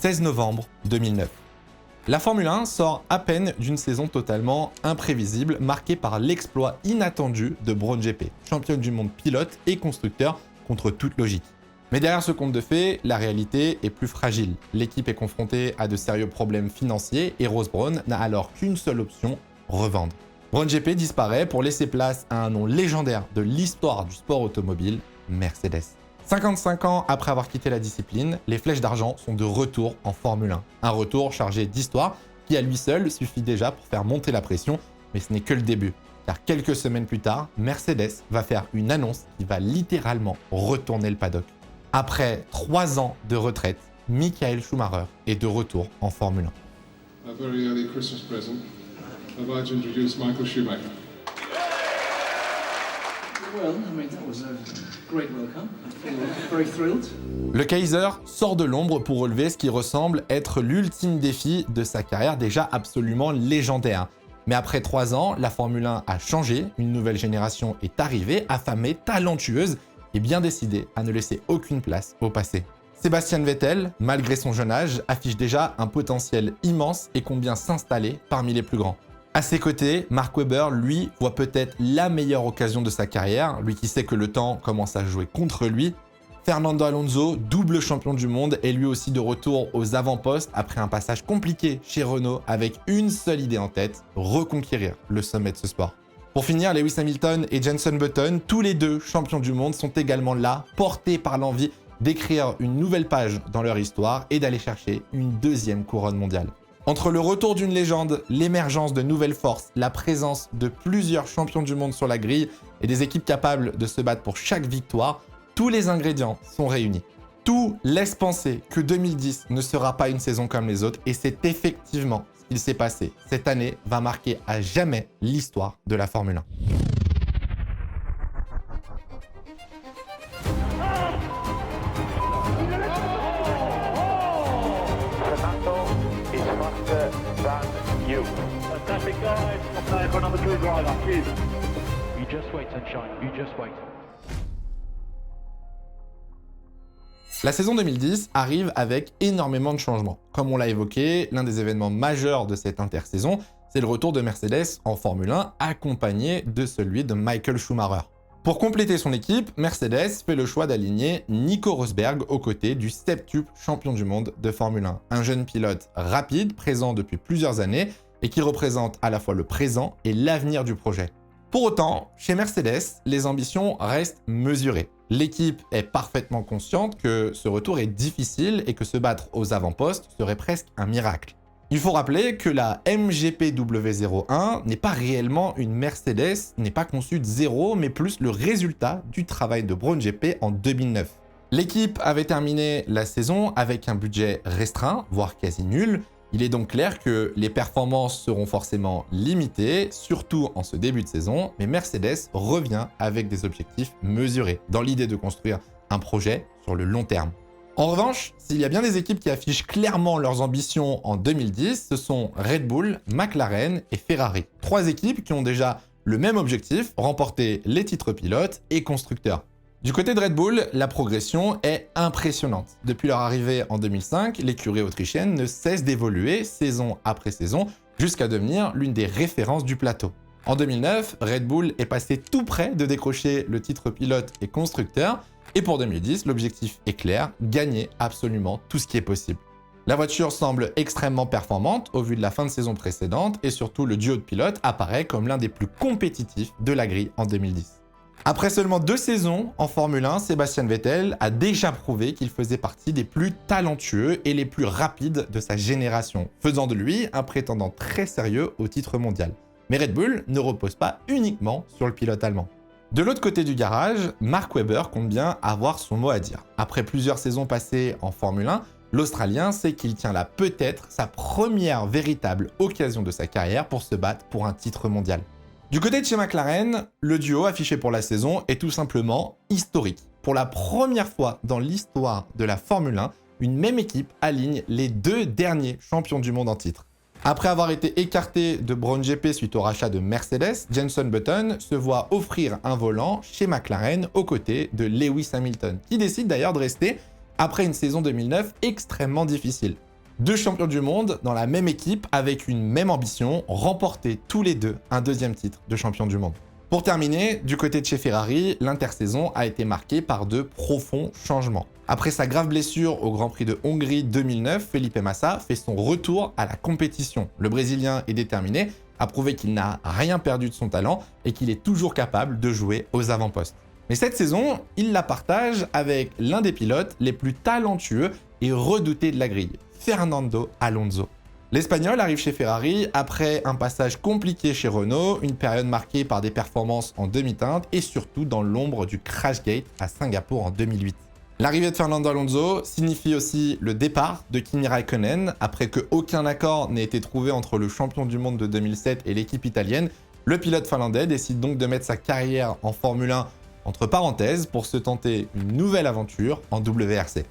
16 novembre 2009. La Formule 1 sort à peine d'une saison totalement imprévisible, marquée par l'exploit inattendu de Brown GP, championne du monde pilote et constructeur contre toute logique. Mais derrière ce conte de fées, la réalité est plus fragile. L'équipe est confrontée à de sérieux problèmes financiers et Ross Brawn n'a alors qu'une seule option, revendre. Brown GP disparaît pour laisser place à un nom légendaire de l'histoire du sport automobile, Mercedes. 55 ans après avoir quitté la discipline, les Flèches d'Argent sont de retour en Formule 1. Un retour chargé d'histoire qui à lui seul suffit déjà pour faire monter la pression, mais ce n'est que le début. Car quelques semaines plus tard, Mercedes va faire une annonce qui va littéralement retourner le paddock. Après 3 ans de retraite, Michael Schumacher est de retour en Formule 1. A very early Christmas present. I'd like to introduce Michael Schumacher. Well, I mean, that was a great welcome. I feel very thrilled. Le Kaiser sort de l'ombre pour relever ce qui ressemble être l'ultime défi de sa carrière déjà absolument légendaire. Mais après 3 ans, la Formule 1 a changé, une nouvelle génération est arrivée, affamée, talentueuse et bien décidée à ne laisser aucune place au passé. Sebastian Vettel, malgré son jeune âge, affiche déjà un potentiel immense et compte bien s'installer parmi les plus grands. À ses côtés, Mark Webber, lui, voit peut-être la meilleure occasion de sa carrière, lui qui sait que le temps commence à jouer contre lui. Fernando Alonso, double champion du monde, est lui aussi de retour aux avant-postes après un passage compliqué chez Renault avec une seule idée en tête, reconquérir le sommet de ce sport. Pour finir, Lewis Hamilton et Jenson Button, tous les deux champions du monde, sont également là, portés par l'envie d'écrire une nouvelle page dans leur histoire et d'aller chercher une deuxième couronne mondiale. Entre le retour d'une légende, l'émergence de nouvelles forces, la présence de plusieurs champions du monde sur la grille et des équipes capables de se battre pour chaque victoire, tous les ingrédients sont réunis. Tout laisse penser que 2010 ne sera pas une saison comme les autres et c'est effectivement ce qu'il s'est passé. Cette année va marquer à jamais l'histoire de la Formule 1. Fantastic guys, up for number 2 driver. Cheers. You just wait, sunshine. You just wait. La saison 2010 arrive avec énormément de changements. Comme on l'a évoqué, l'un des événements majeurs de cette intersaison, c'est le retour de Mercedes en Formule 1, accompagné de celui de Michael Schumacher. Pour compléter son équipe, Mercedes fait le choix d'aligner Nico Rosberg aux côtés du septuple champion du monde de Formule 1. Un jeune pilote rapide, présent depuis plusieurs années, et qui représente à la fois le présent et l'avenir du projet. Pour autant, chez Mercedes, les ambitions restent mesurées. L'équipe est parfaitement consciente que ce retour est difficile et que se battre aux avant-postes serait presque un miracle. Il faut rappeler que la MGP-W01 n'est pas réellement une Mercedes, n'est pas conçue de zéro, mais plus le résultat du travail de Brown GP en 2009. L'équipe avait terminé la saison avec un budget restreint, voire quasi nul. Il est donc clair que les performances seront forcément limitées, surtout en ce début de saison, mais Mercedes revient avec des objectifs mesurés, dans l'idée de construire un projet sur le long terme. En revanche, s'il y a bien des équipes qui affichent clairement leurs ambitions en 2010, ce sont Red Bull, McLaren et Ferrari. 3 équipes qui ont déjà le même objectif, remporter les titres pilotes et constructeurs. Du côté de Red Bull, la progression est impressionnante. Depuis leur arrivée en 2005, l'écurie autrichienne ne cesse d'évoluer saison après saison jusqu'à devenir l'une des références du plateau. En 2009, Red Bull est passé tout près de décrocher le titre pilote et constructeur, et pour 2010, l'objectif est clair, gagner absolument tout ce qui est possible. La voiture semble extrêmement performante au vu de la fin de saison précédente, et surtout le duo de pilotes apparaît comme l'un des plus compétitifs de la grille en 2010. Après seulement 2 saisons en Formule 1, Sebastian Vettel a déjà prouvé qu'il faisait partie des plus talentueux et les plus rapides de sa génération, faisant de lui un prétendant très sérieux au titre mondial. Mais Red Bull ne repose pas uniquement sur le pilote allemand. De l'autre côté du garage, Mark Webber compte bien avoir son mot à dire. Après plusieurs saisons passées en Formule 1, l'Australien sait qu'il tient là peut-être sa première véritable occasion de sa carrière pour se battre pour un titre mondial. Du côté de chez McLaren, le duo affiché pour la saison est tout simplement historique. Pour la première fois dans l'histoire de la Formule 1, une même équipe aligne les 2 derniers champions du monde en titre. Après avoir été écarté de Brown GP suite au rachat de Mercedes, Jenson Button se voit offrir un volant chez McLaren aux côtés de Lewis Hamilton, qui décide d'ailleurs de rester après une saison 2009 extrêmement difficile. 2 champions du monde dans la même équipe avec une même ambition, remporter tous les deux un deuxième titre de champion du monde. Pour terminer, du côté de chez Ferrari, l'intersaison a été marquée par de profonds changements. Après sa grave blessure au Grand Prix de Hongrie 2009, Felipe Massa fait son retour à la compétition. Le Brésilien est déterminé à prouver qu'il n'a rien perdu de son talent et qu'il est toujours capable de jouer aux avant-postes. Mais cette saison, il la partage avec l'un des pilotes les plus talentueux et redoutés de la grille, Fernando Alonso. L'Espagnol arrive chez Ferrari après un passage compliqué chez Renault, une période marquée par des performances en demi-teinte et surtout dans l'ombre du Crashgate à Singapour en 2008. L'arrivée de Fernando Alonso signifie aussi le départ de Kimi Raikkonen. Après qu'aucun accord n'ait été trouvé entre le champion du monde de 2007 et l'équipe italienne, le pilote finlandais décide donc de mettre sa carrière en Formule 1 entre parenthèses pour se tenter une nouvelle aventure en WRC.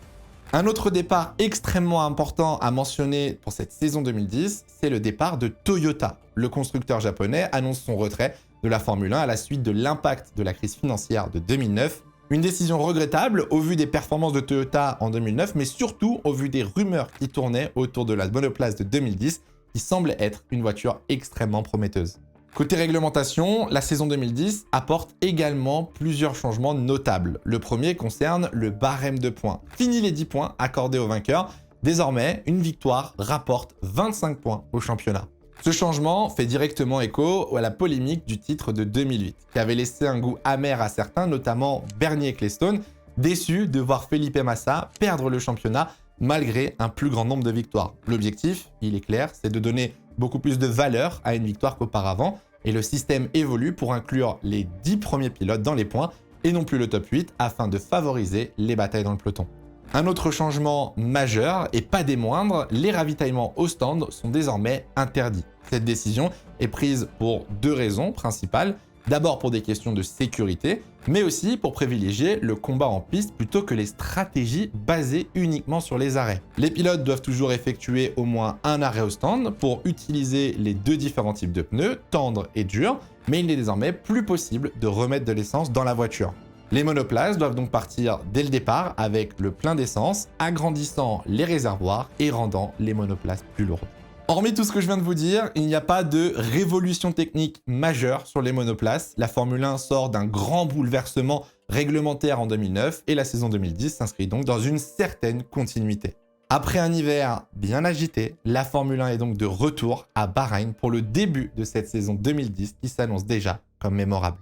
Un autre départ extrêmement important à mentionner pour cette saison 2010, c'est le départ de Toyota. Le constructeur japonais annonce son retrait de la Formule 1 à la suite de l'impact de la crise financière de 2009. Une décision regrettable au vu des performances de Toyota en 2009, mais surtout au vu des rumeurs qui tournaient autour de la monoplace de 2010, qui semblait être une voiture extrêmement prometteuse. Côté réglementation, la saison 2010 apporte également plusieurs changements notables. Le premier concerne le barème de points. Fini les 10 points accordés aux vainqueurs. Désormais, une victoire rapporte 25 points au championnat. Ce changement fait directement écho à la polémique du titre de 2008, qui avait laissé un goût amer à certains, notamment Bernie Ecclestone, déçus de voir Felipe Massa perdre le championnat malgré un plus grand nombre de victoires. L'objectif, il est clair, c'est de donner beaucoup plus de valeur à une victoire qu'auparavant, et le système évolue pour inclure les 10 premiers pilotes dans les points et non plus le top 8 afin de favoriser les batailles dans le peloton. Un autre changement majeur, et pas des moindres, les ravitaillements au stand sont désormais interdits. Cette décision est prise pour 2 raisons principales. D'abord pour des questions de sécurité, mais aussi pour privilégier le combat en piste plutôt que les stratégies basées uniquement sur les arrêts. Les pilotes doivent toujours effectuer au moins un arrêt au stand pour utiliser les 2 différents types de pneus, tendres et durs, mais il n'est désormais plus possible de remettre de l'essence dans la voiture. Les monoplaces doivent donc partir dès le départ avec le plein d'essence, agrandissant les réservoirs et rendant les monoplaces plus lourdes. Hormis tout ce que je viens de vous dire, il n'y a pas de révolution technique majeure sur les monoplaces. La Formule 1 sort d'un grand bouleversement réglementaire en 2009 et la saison 2010 s'inscrit donc dans une certaine continuité. Après un hiver bien agité, la Formule 1 est donc de retour à Bahreïn pour le début de cette saison 2010 qui s'annonce déjà comme mémorable.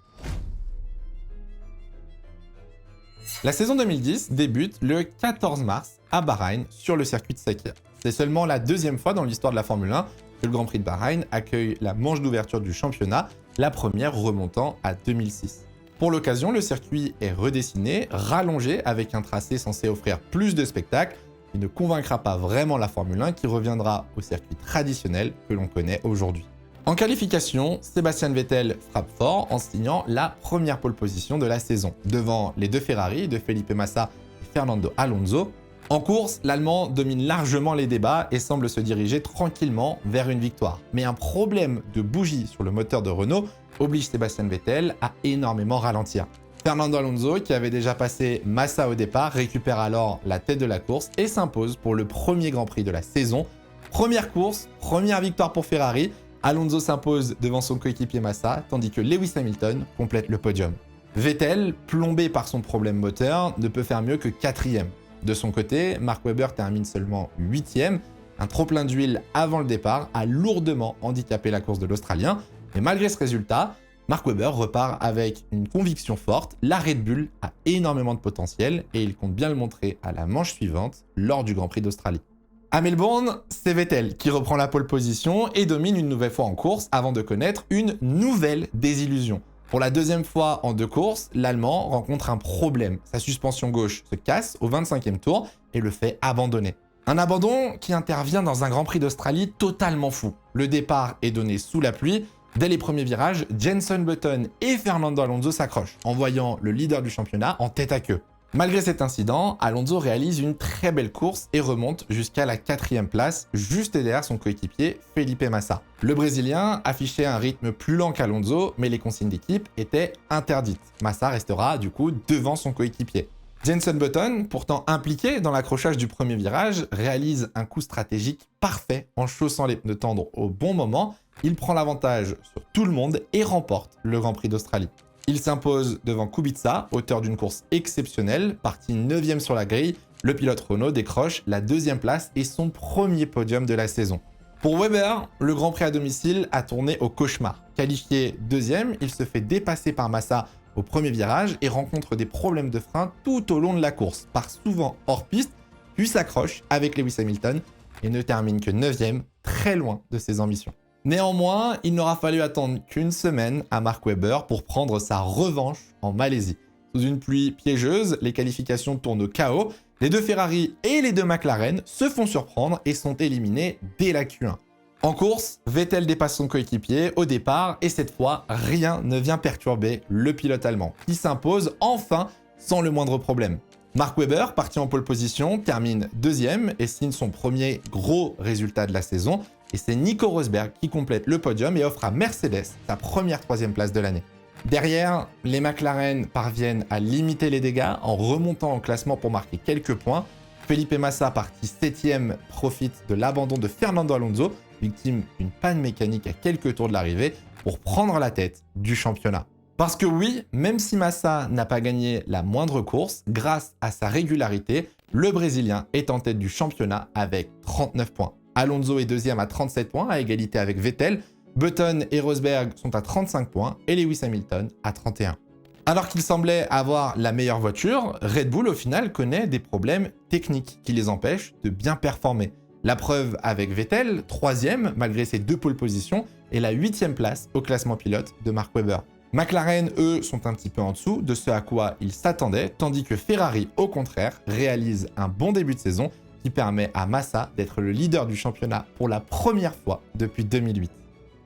La saison 2010 débute le 14 mars à Bahreïn sur le circuit de Sakhir. C'est seulement la 2e fois dans l'histoire de la Formule 1 que le Grand Prix de Bahreïn accueille la manche d'ouverture du championnat, la première remontant à 2006. Pour l'occasion, le circuit est redessiné, rallongé avec un tracé censé offrir plus de spectacles, qui ne convaincra pas vraiment la Formule 1 qui reviendra au circuit traditionnel que l'on connaît aujourd'hui. En qualification, Sebastian Vettel frappe fort en signant la première pole position de la saison, devant les 2 Ferrari de Felipe Massa et Fernando Alonso. En course, l'Allemand domine largement les débats et semble se diriger tranquillement vers une victoire. Mais un problème de bougie sur le moteur de Renault oblige Sebastian Vettel à énormément ralentir. Fernando Alonso, qui avait déjà passé Massa au départ, récupère alors la tête de la course et s'impose pour le premier Grand Prix de la saison. Première course, première victoire pour Ferrari. Alonso s'impose devant son coéquipier Massa, tandis que Lewis Hamilton complète le podium. Vettel, plombé par son problème moteur, ne peut faire mieux que 4e. De son côté, Mark Webber termine seulement 8e. Un trop-plein d'huile avant le départ a lourdement handicapé la course de l'Australien. Mais malgré ce résultat, Mark Webber repart avec une conviction forte. La Red Bull a énormément de potentiel et il compte bien le montrer à la manche suivante lors du Grand Prix d'Australie. À Melbourne, c'est Vettel qui reprend la pole position et domine une nouvelle fois en course avant de connaître une nouvelle désillusion. Pour la 2e fois en 2 courses, l'Allemand rencontre un problème. Sa suspension gauche se casse au 25e tour et le fait abandonner. Un abandon qui intervient dans un Grand Prix d'Australie totalement fou. Le départ est donné sous la pluie. Dès les premiers virages, Jenson Button et Fernando Alonso s'accrochent, envoyant le leader du championnat en tête à queue. Malgré cet incident, Alonso réalise une très belle course et remonte jusqu'à la 4e place, juste derrière son coéquipier Felipe Massa. Le Brésilien affichait un rythme plus lent qu'Alonso, mais les consignes d'équipe étaient interdites. Massa restera du coup devant son coéquipier. Jenson Button, pourtant impliqué dans l'accrochage du premier virage, réalise un coup stratégique parfait en chaussant les pneus tendres au bon moment. Il prend l'avantage sur tout le monde et remporte le Grand Prix d'Australie. Il s'impose devant Kubica, auteur d'une course exceptionnelle, parti 9e sur la grille. Le pilote Renault décroche la 2e place et son premier podium de la saison. Pour Webber, le Grand Prix à domicile a tourné au cauchemar. Qualifié 2e, il se fait dépasser par Massa au premier virage et rencontre des problèmes de frein tout au long de la course, part souvent hors piste, puis s'accroche avec Lewis Hamilton et ne termine que 9e, très loin de ses ambitions. Néanmoins, il n'aura fallu attendre qu'une semaine à Mark Webber pour prendre sa revanche en Malaisie. Sous une pluie piégeuse, les qualifications tournent au chaos, les deux Ferrari et les deux McLaren se font surprendre et sont éliminés dès la Q1. En course, Vettel dépasse son coéquipier au départ et cette fois, rien ne vient perturber le pilote allemand, qui s'impose enfin sans le moindre problème. Mark Webber, parti en pole position, termine 2e et signe son premier gros résultat de la saison. Et c'est Nico Rosberg qui complète le podium et offre à Mercedes sa première 3e place de l'année. Derrière, les McLaren parviennent à limiter les dégâts en remontant au classement pour marquer quelques points. Felipe Massa, parti 7e, profite de l'abandon de Fernando Alonso, victime d'une panne mécanique à quelques tours de l'arrivée, pour prendre la tête du championnat. Parce que oui, même si Massa n'a pas gagné la moindre course, grâce à sa régularité, le Brésilien est en tête du championnat avec 39 points. Alonso est 2e à 37 points, à égalité avec Vettel. Button et Rosberg sont à 35 points et Lewis Hamilton à 31. Alors qu'il semblait avoir la meilleure voiture, Red Bull au final connaît des problèmes techniques qui les empêchent de bien performer. La preuve avec Vettel, 3e malgré ses 2 pole positions et la 8e place au classement pilote de Mark Webber. McLaren, eux, sont un petit peu en dessous de ce à quoi ils s'attendaient, tandis que Ferrari, au contraire, réalise un bon début de saison qui permet à Massa d'être le leader du championnat pour la première fois depuis 2008.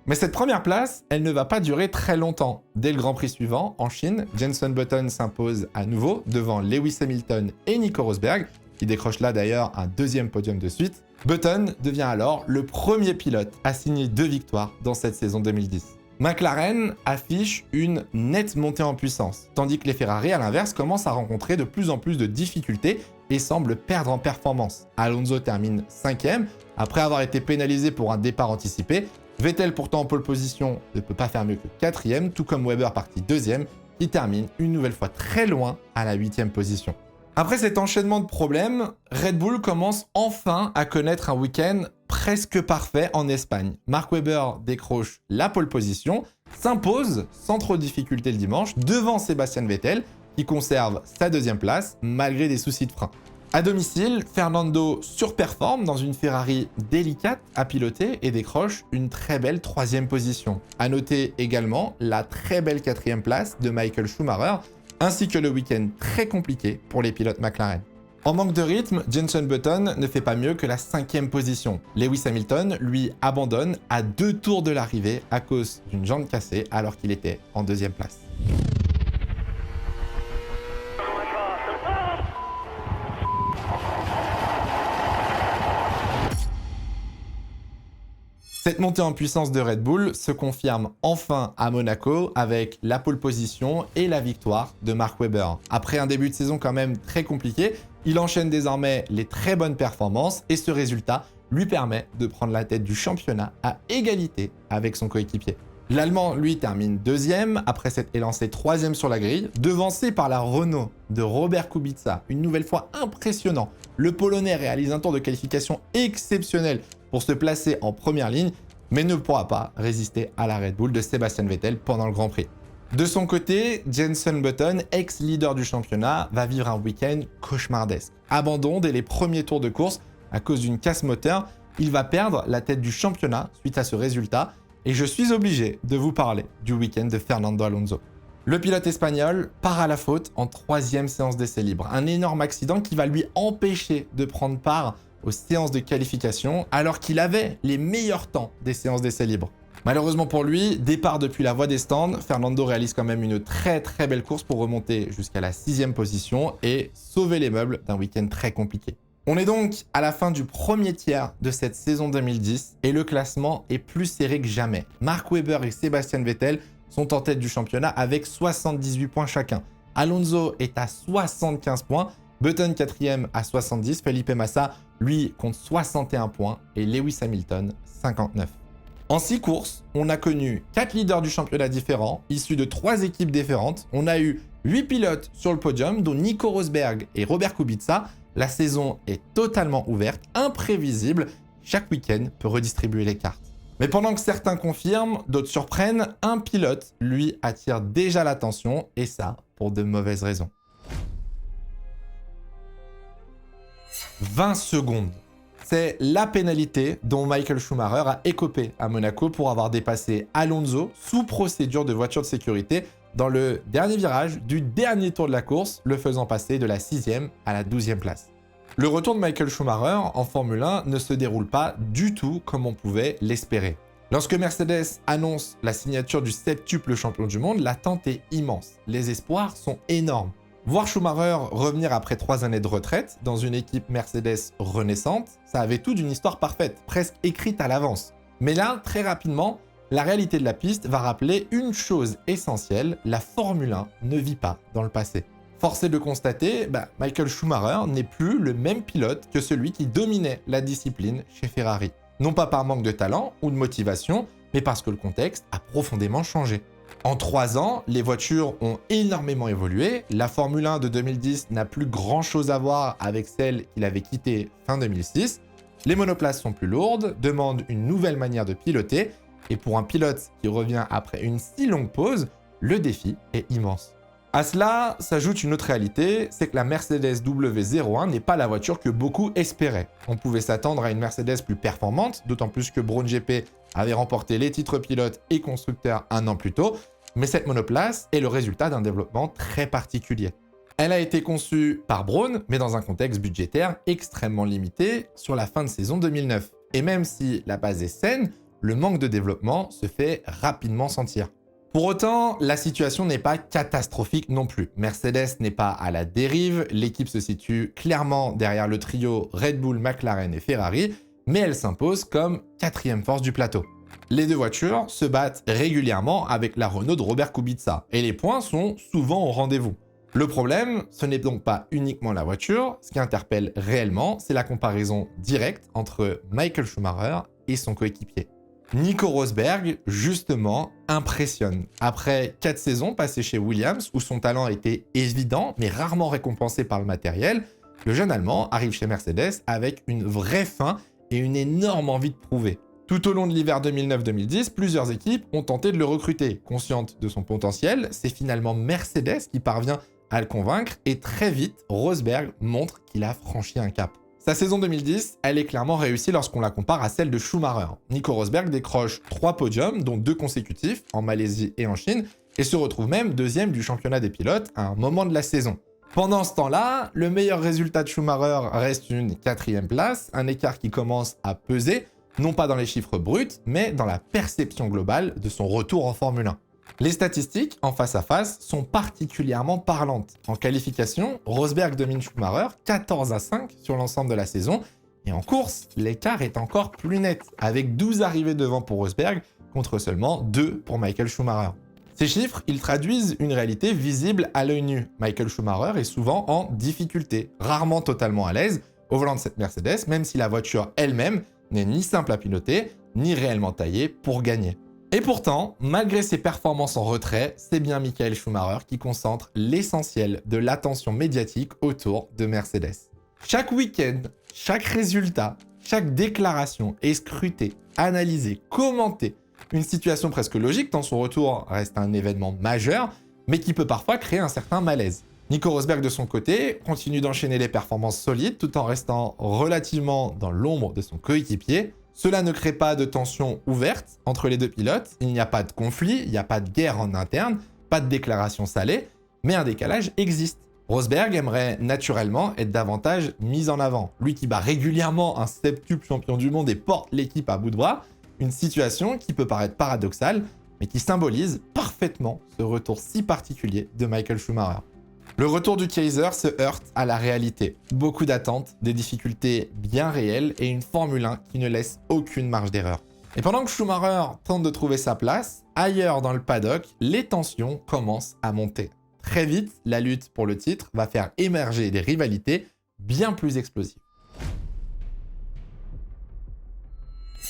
Mais cette première place, elle ne va pas durer très longtemps. Dès le Grand Prix suivant, en Chine, Jenson Button s'impose à nouveau devant Lewis Hamilton et Nico Rosberg, qui décroche là d'ailleurs un 2e podium de suite. Button devient alors le premier pilote à signer 2 victoires dans cette saison 2010. McLaren affiche une nette montée en puissance, tandis que les Ferrari, à l'inverse, commencent à rencontrer de plus en plus de difficultés et semblent perdre en performance. Alonso termine 5e, après avoir été pénalisé pour un départ anticipé. Vettel, pourtant en pole position, ne peut pas faire mieux que 4e, tout comme Webber parti 2e, qui termine une nouvelle fois très loin à la 8e position. Après cet enchaînement de problèmes, Red Bull commence enfin à connaître un week-end presque parfait en Espagne. Mark Webber décroche la pole position, s'impose sans trop de difficulté le dimanche devant Sébastien Vettel, qui conserve sa 2e place malgré des soucis de frein. À domicile, Fernando surperforme dans une Ferrari délicate à piloter et décroche une très belle 3e position. À noter également la très belle 4e place de Michael Schumacher, ainsi que le week-end très compliqué pour les pilotes McLaren. En manque de rythme, Jenson Button ne fait pas mieux que la 5e position. Lewis Hamilton, lui, abandonne à 2 tours de l'arrivée à cause d'une jambe cassée alors qu'il était en 2e place. Cette montée en puissance de Red Bull se confirme enfin à Monaco avec la pole position et la victoire de Mark Webber. Après un début de saison quand même très compliqué, il enchaîne désormais les très bonnes performances et ce résultat lui permet de prendre la tête du championnat à égalité avec son coéquipier. L'Allemand, lui, termine 2e après s'être élancé 3e sur la grille, devancé par la Renault de Robert Kubica, une nouvelle fois impressionnant. Le Polonais réalise un tour de qualification exceptionnel pour se placer en première ligne, mais ne pourra pas résister à la Red Bull de Sébastien Vettel pendant le Grand Prix. De son côté, Jenson Button, ex-leader du championnat, va vivre un week-end cauchemardesque. Abandon dès les premiers tours de course à cause d'une casse moteur, il va perdre la tête du championnat suite à ce résultat, et je suis obligé de vous parler du week-end de Fernando Alonso. Le pilote espagnol part à la faute en 3e séance d'essai libre. Un énorme accident qui va lui empêcher de prendre part aux séances de qualification alors qu'il avait les meilleurs temps des séances d'essai libre. Malheureusement pour lui, départ depuis la voie des stands, Fernando réalise quand même une très belle course pour remonter jusqu'à la 6e position et sauver les meubles d'un week-end très compliqué. On est donc à la fin du premier tiers de cette saison 2010 et le classement est plus serré que jamais. Mark Webber et Sébastien Vettel sont en tête du championnat avec 78 points chacun. Alonso est à 75 points, Button 4e à 70, Felipe Massa, lui, compte 61 points et Lewis Hamilton 59. En 6 courses, on a connu 4 leaders du championnat différents, issus de 3 équipes différentes. On a eu 8 pilotes sur le podium, dont Nico Rosberg et Robert Kubica. La saison est totalement ouverte, imprévisible. Chaque week-end peut redistribuer les cartes. Mais pendant que certains confirment, d'autres surprennent, un pilote, lui, attire déjà l'attention, et ça, pour de mauvaises raisons. 20 secondes. C'est la pénalité dont Michael Schumacher a écopé à Monaco pour avoir dépassé Alonso sous procédure de voiture de sécurité dans le dernier virage du dernier tour de la course, le faisant passer de la 6e à la 12e place. Le retour de Michael Schumacher en Formule 1 ne se déroule pas du tout comme on pouvait l'espérer. Lorsque Mercedes annonce la signature du septuple champion du monde, l'attente est immense. Les espoirs sont énormes. Voir Schumacher revenir après 3 années de retraite dans une équipe Mercedes renaissante, ça avait tout d'une histoire parfaite, presque écrite à l'avance. Mais là, très rapidement, la réalité de la piste va rappeler une chose essentielle, la Formule 1 ne vit pas dans le passé. Force est de constater, Michael Schumacher n'est plus le même pilote que celui qui dominait la discipline chez Ferrari. Non pas par manque de talent ou de motivation, mais parce que le contexte a profondément changé. En 3 ans, les voitures ont énormément évolué. La Formule 1 de 2010 n'a plus grand-chose à voir avec celle qu'il avait quittée fin 2006. Les monoplaces sont plus lourdes, demandent une nouvelle manière de piloter. Et pour un pilote qui revient après une si longue pause, le défi est immense. À cela s'ajoute une autre réalité, c'est que la Mercedes W01 n'est pas la voiture que beaucoup espéraient. On pouvait s'attendre à une Mercedes plus performante, d'autant plus que Brown GP avait remporté les titres pilote et constructeur 1 an plus tôt, mais cette monoplace est le résultat d'un développement très particulier. Elle a été conçue par Brown, mais dans un contexte budgétaire extrêmement limité sur la fin de saison 2009. Et même si la base est saine, le manque de développement se fait rapidement sentir. Pour autant, la situation n'est pas catastrophique non plus. Mercedes n'est pas à la dérive, l'équipe se situe clairement derrière le trio Red Bull, McLaren et Ferrari, mais elle s'impose comme 4e force du plateau. Les deux voitures se battent régulièrement avec la Renault de Robert Kubica, et les points sont souvent au rendez-vous. Le problème, ce n'est donc pas uniquement la voiture, ce qui interpelle réellement, c'est la comparaison directe entre Michael Schumacher et son coéquipier. Nico Rosberg, justement, impressionne. Après 4 saisons passées chez Williams, où son talent était évident, mais rarement récompensé par le matériel, le jeune Allemand arrive chez Mercedes avec une vraie faim et une énorme envie de prouver. Tout au long de l'hiver 2009-2010, plusieurs équipes ont tenté de le recruter. Consciente de son potentiel, c'est finalement Mercedes qui parvient à le convaincre, et très vite, Rosberg montre qu'il a franchi un cap. Sa saison 2010, elle est clairement réussie lorsqu'on la compare à celle de Schumacher. Nico Rosberg décroche 3 podiums, dont 2 consécutifs, en Malaisie et en Chine, et se retrouve même 2e du championnat des pilotes à un moment de la saison. Pendant ce temps-là, le meilleur résultat de Schumacher reste une 4e place, un écart qui commence à peser, non pas dans les chiffres bruts, mais dans la perception globale de son retour en Formule 1. Les statistiques, en face à face, sont particulièrement parlantes. En qualification, Rosberg domine Schumacher 14-5 sur l'ensemble de la saison, et en course, l'écart est encore plus net, avec 12 arrivées devant pour Rosberg, contre seulement 2 pour Michael Schumacher. Ces chiffres, ils traduisent une réalité visible à l'œil nu. Michael Schumacher est souvent en difficulté, rarement totalement à l'aise, au volant de cette Mercedes, même si la voiture elle-même n'est ni simple à piloter, ni réellement taillée pour gagner. Et pourtant, malgré ses performances en retrait, c'est bien Michael Schumacher qui concentre l'essentiel de l'attention médiatique autour de Mercedes. Chaque week-end, chaque résultat, chaque déclaration est scrutée, analysée, commentée. Une situation presque logique tant son retour reste un événement majeur, mais qui peut parfois créer un certain malaise. Nico Rosberg de son côté continue d'enchaîner les performances solides tout en restant relativement dans l'ombre de son coéquipier. Cela ne crée pas de tension ouverte entre les deux pilotes, il n'y a pas de conflit, il n'y a pas de guerre en interne, pas de déclaration salée, mais un décalage existe. Rosberg aimerait naturellement être davantage mis en avant, lui qui bat régulièrement un septuple champion du monde et porte l'équipe à bout de bras, une situation qui peut paraître paradoxale, mais qui symbolise parfaitement ce retour si particulier de Michael Schumacher. Le retour du Kaiser se heurte à la réalité. Beaucoup d'attentes, des difficultés bien réelles et une Formule 1 qui ne laisse aucune marge d'erreur. Et pendant que Schumacher tente de trouver sa place, ailleurs dans le paddock, les tensions commencent à monter. Très vite, la lutte pour le titre va faire émerger des rivalités bien plus explosives.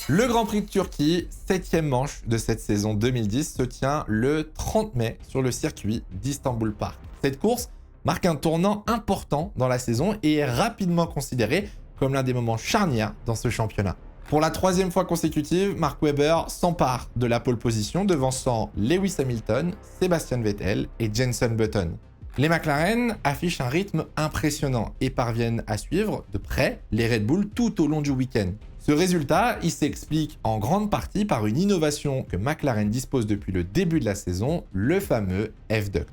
Le Grand Prix de Turquie, 7e manche de cette saison 2010, se tient le 30 mai sur le circuit d'Istanbul Park. Cette course marque un tournant important dans la saison et est rapidement considérée comme l'un des moments charnières dans ce championnat. Pour la 3e fois consécutive, Mark Webber s'empare de la pole position, devançant Lewis Hamilton, Sebastian Vettel et Jenson Button. Les McLaren affichent un rythme impressionnant et parviennent à suivre de près les Red Bull tout au long du week-end. Ce résultat, il s'explique en grande partie par une innovation que McLaren dispose depuis le début de la saison, le fameux F-Duct.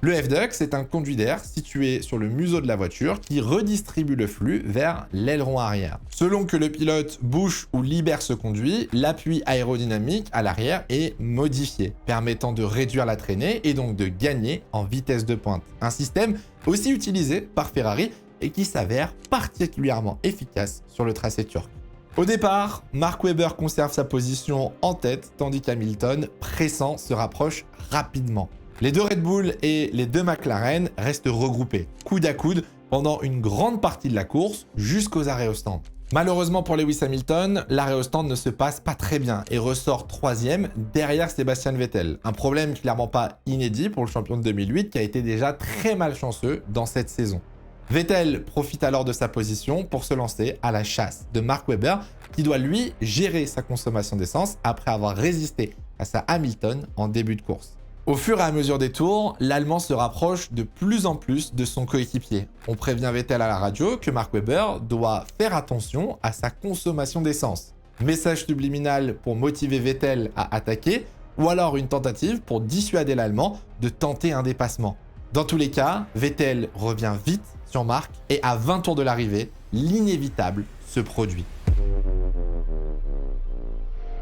Le F-Duct, c'est un conduit d'air situé sur le museau de la voiture qui redistribue le flux vers l'aileron arrière. Selon que le pilote bouche ou libère ce conduit, l'appui aérodynamique à l'arrière est modifié, permettant de réduire la traînée et donc de gagner en vitesse de pointe. Un système aussi utilisé par Ferrari et qui s'avère particulièrement efficace sur le tracé turc. Au départ, Mark Webber conserve sa position en tête, tandis qu'Hamilton, pressant, se rapproche rapidement. Les deux Red Bull et les deux McLaren restent regroupés, coude à coude, pendant une grande partie de la course, jusqu'aux arrêts au stand. Malheureusement pour Lewis Hamilton, l'arrêt au stand ne se passe pas très bien et ressort 3e derrière Sebastian Vettel. Un problème clairement pas inédit pour le champion de 2008 qui a été déjà très malchanceux dans cette saison. Vettel profite alors de sa position pour se lancer à la chasse de Mark Webber qui doit lui gérer sa consommation d'essence après avoir résisté face à Hamilton en début de course. Au fur et à mesure des tours, l'Allemand se rapproche de plus en plus de son coéquipier. On prévient Vettel à la radio que Mark Webber doit faire attention à sa consommation d'essence. Message subliminal pour motiver Vettel à attaquer, ou alors une tentative pour dissuader l'Allemand de tenter un dépassement. Dans tous les cas, Vettel revient vite sur Mark et à 20 tours de l'arrivée, l'inévitable se produit.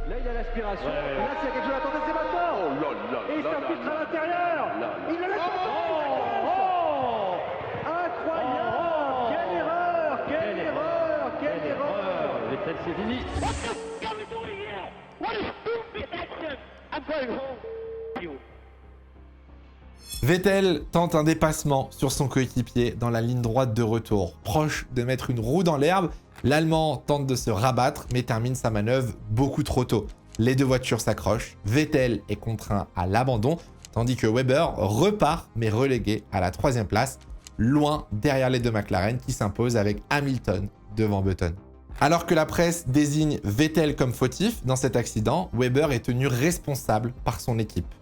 Là, il y a l'aspiration. Là, s'il y a quelque chose à attendre, c'est maintenant. Et il s'infiltre à l'intérieur. Il le laisse incroyable. Quelle erreur. Quelle erreur. Quelle erreur. Vettel, c'est fini. What are we doing here? What a stupid action. I'm going home. Vettel tente un dépassement sur son coéquipier dans la ligne droite de retour. Proche de mettre une roue dans l'herbe, l'Allemand tente de se rabattre mais termine sa manœuvre beaucoup trop tôt. Les deux voitures s'accrochent, Vettel est contraint à l'abandon, tandis que Webber repart mais relégué à la 3e place, loin derrière les deux McLaren qui s'imposent avec Hamilton devant Button. Alors que la presse désigne Vettel comme fautif dans cet accident, Webber est tenu responsable par son équipe.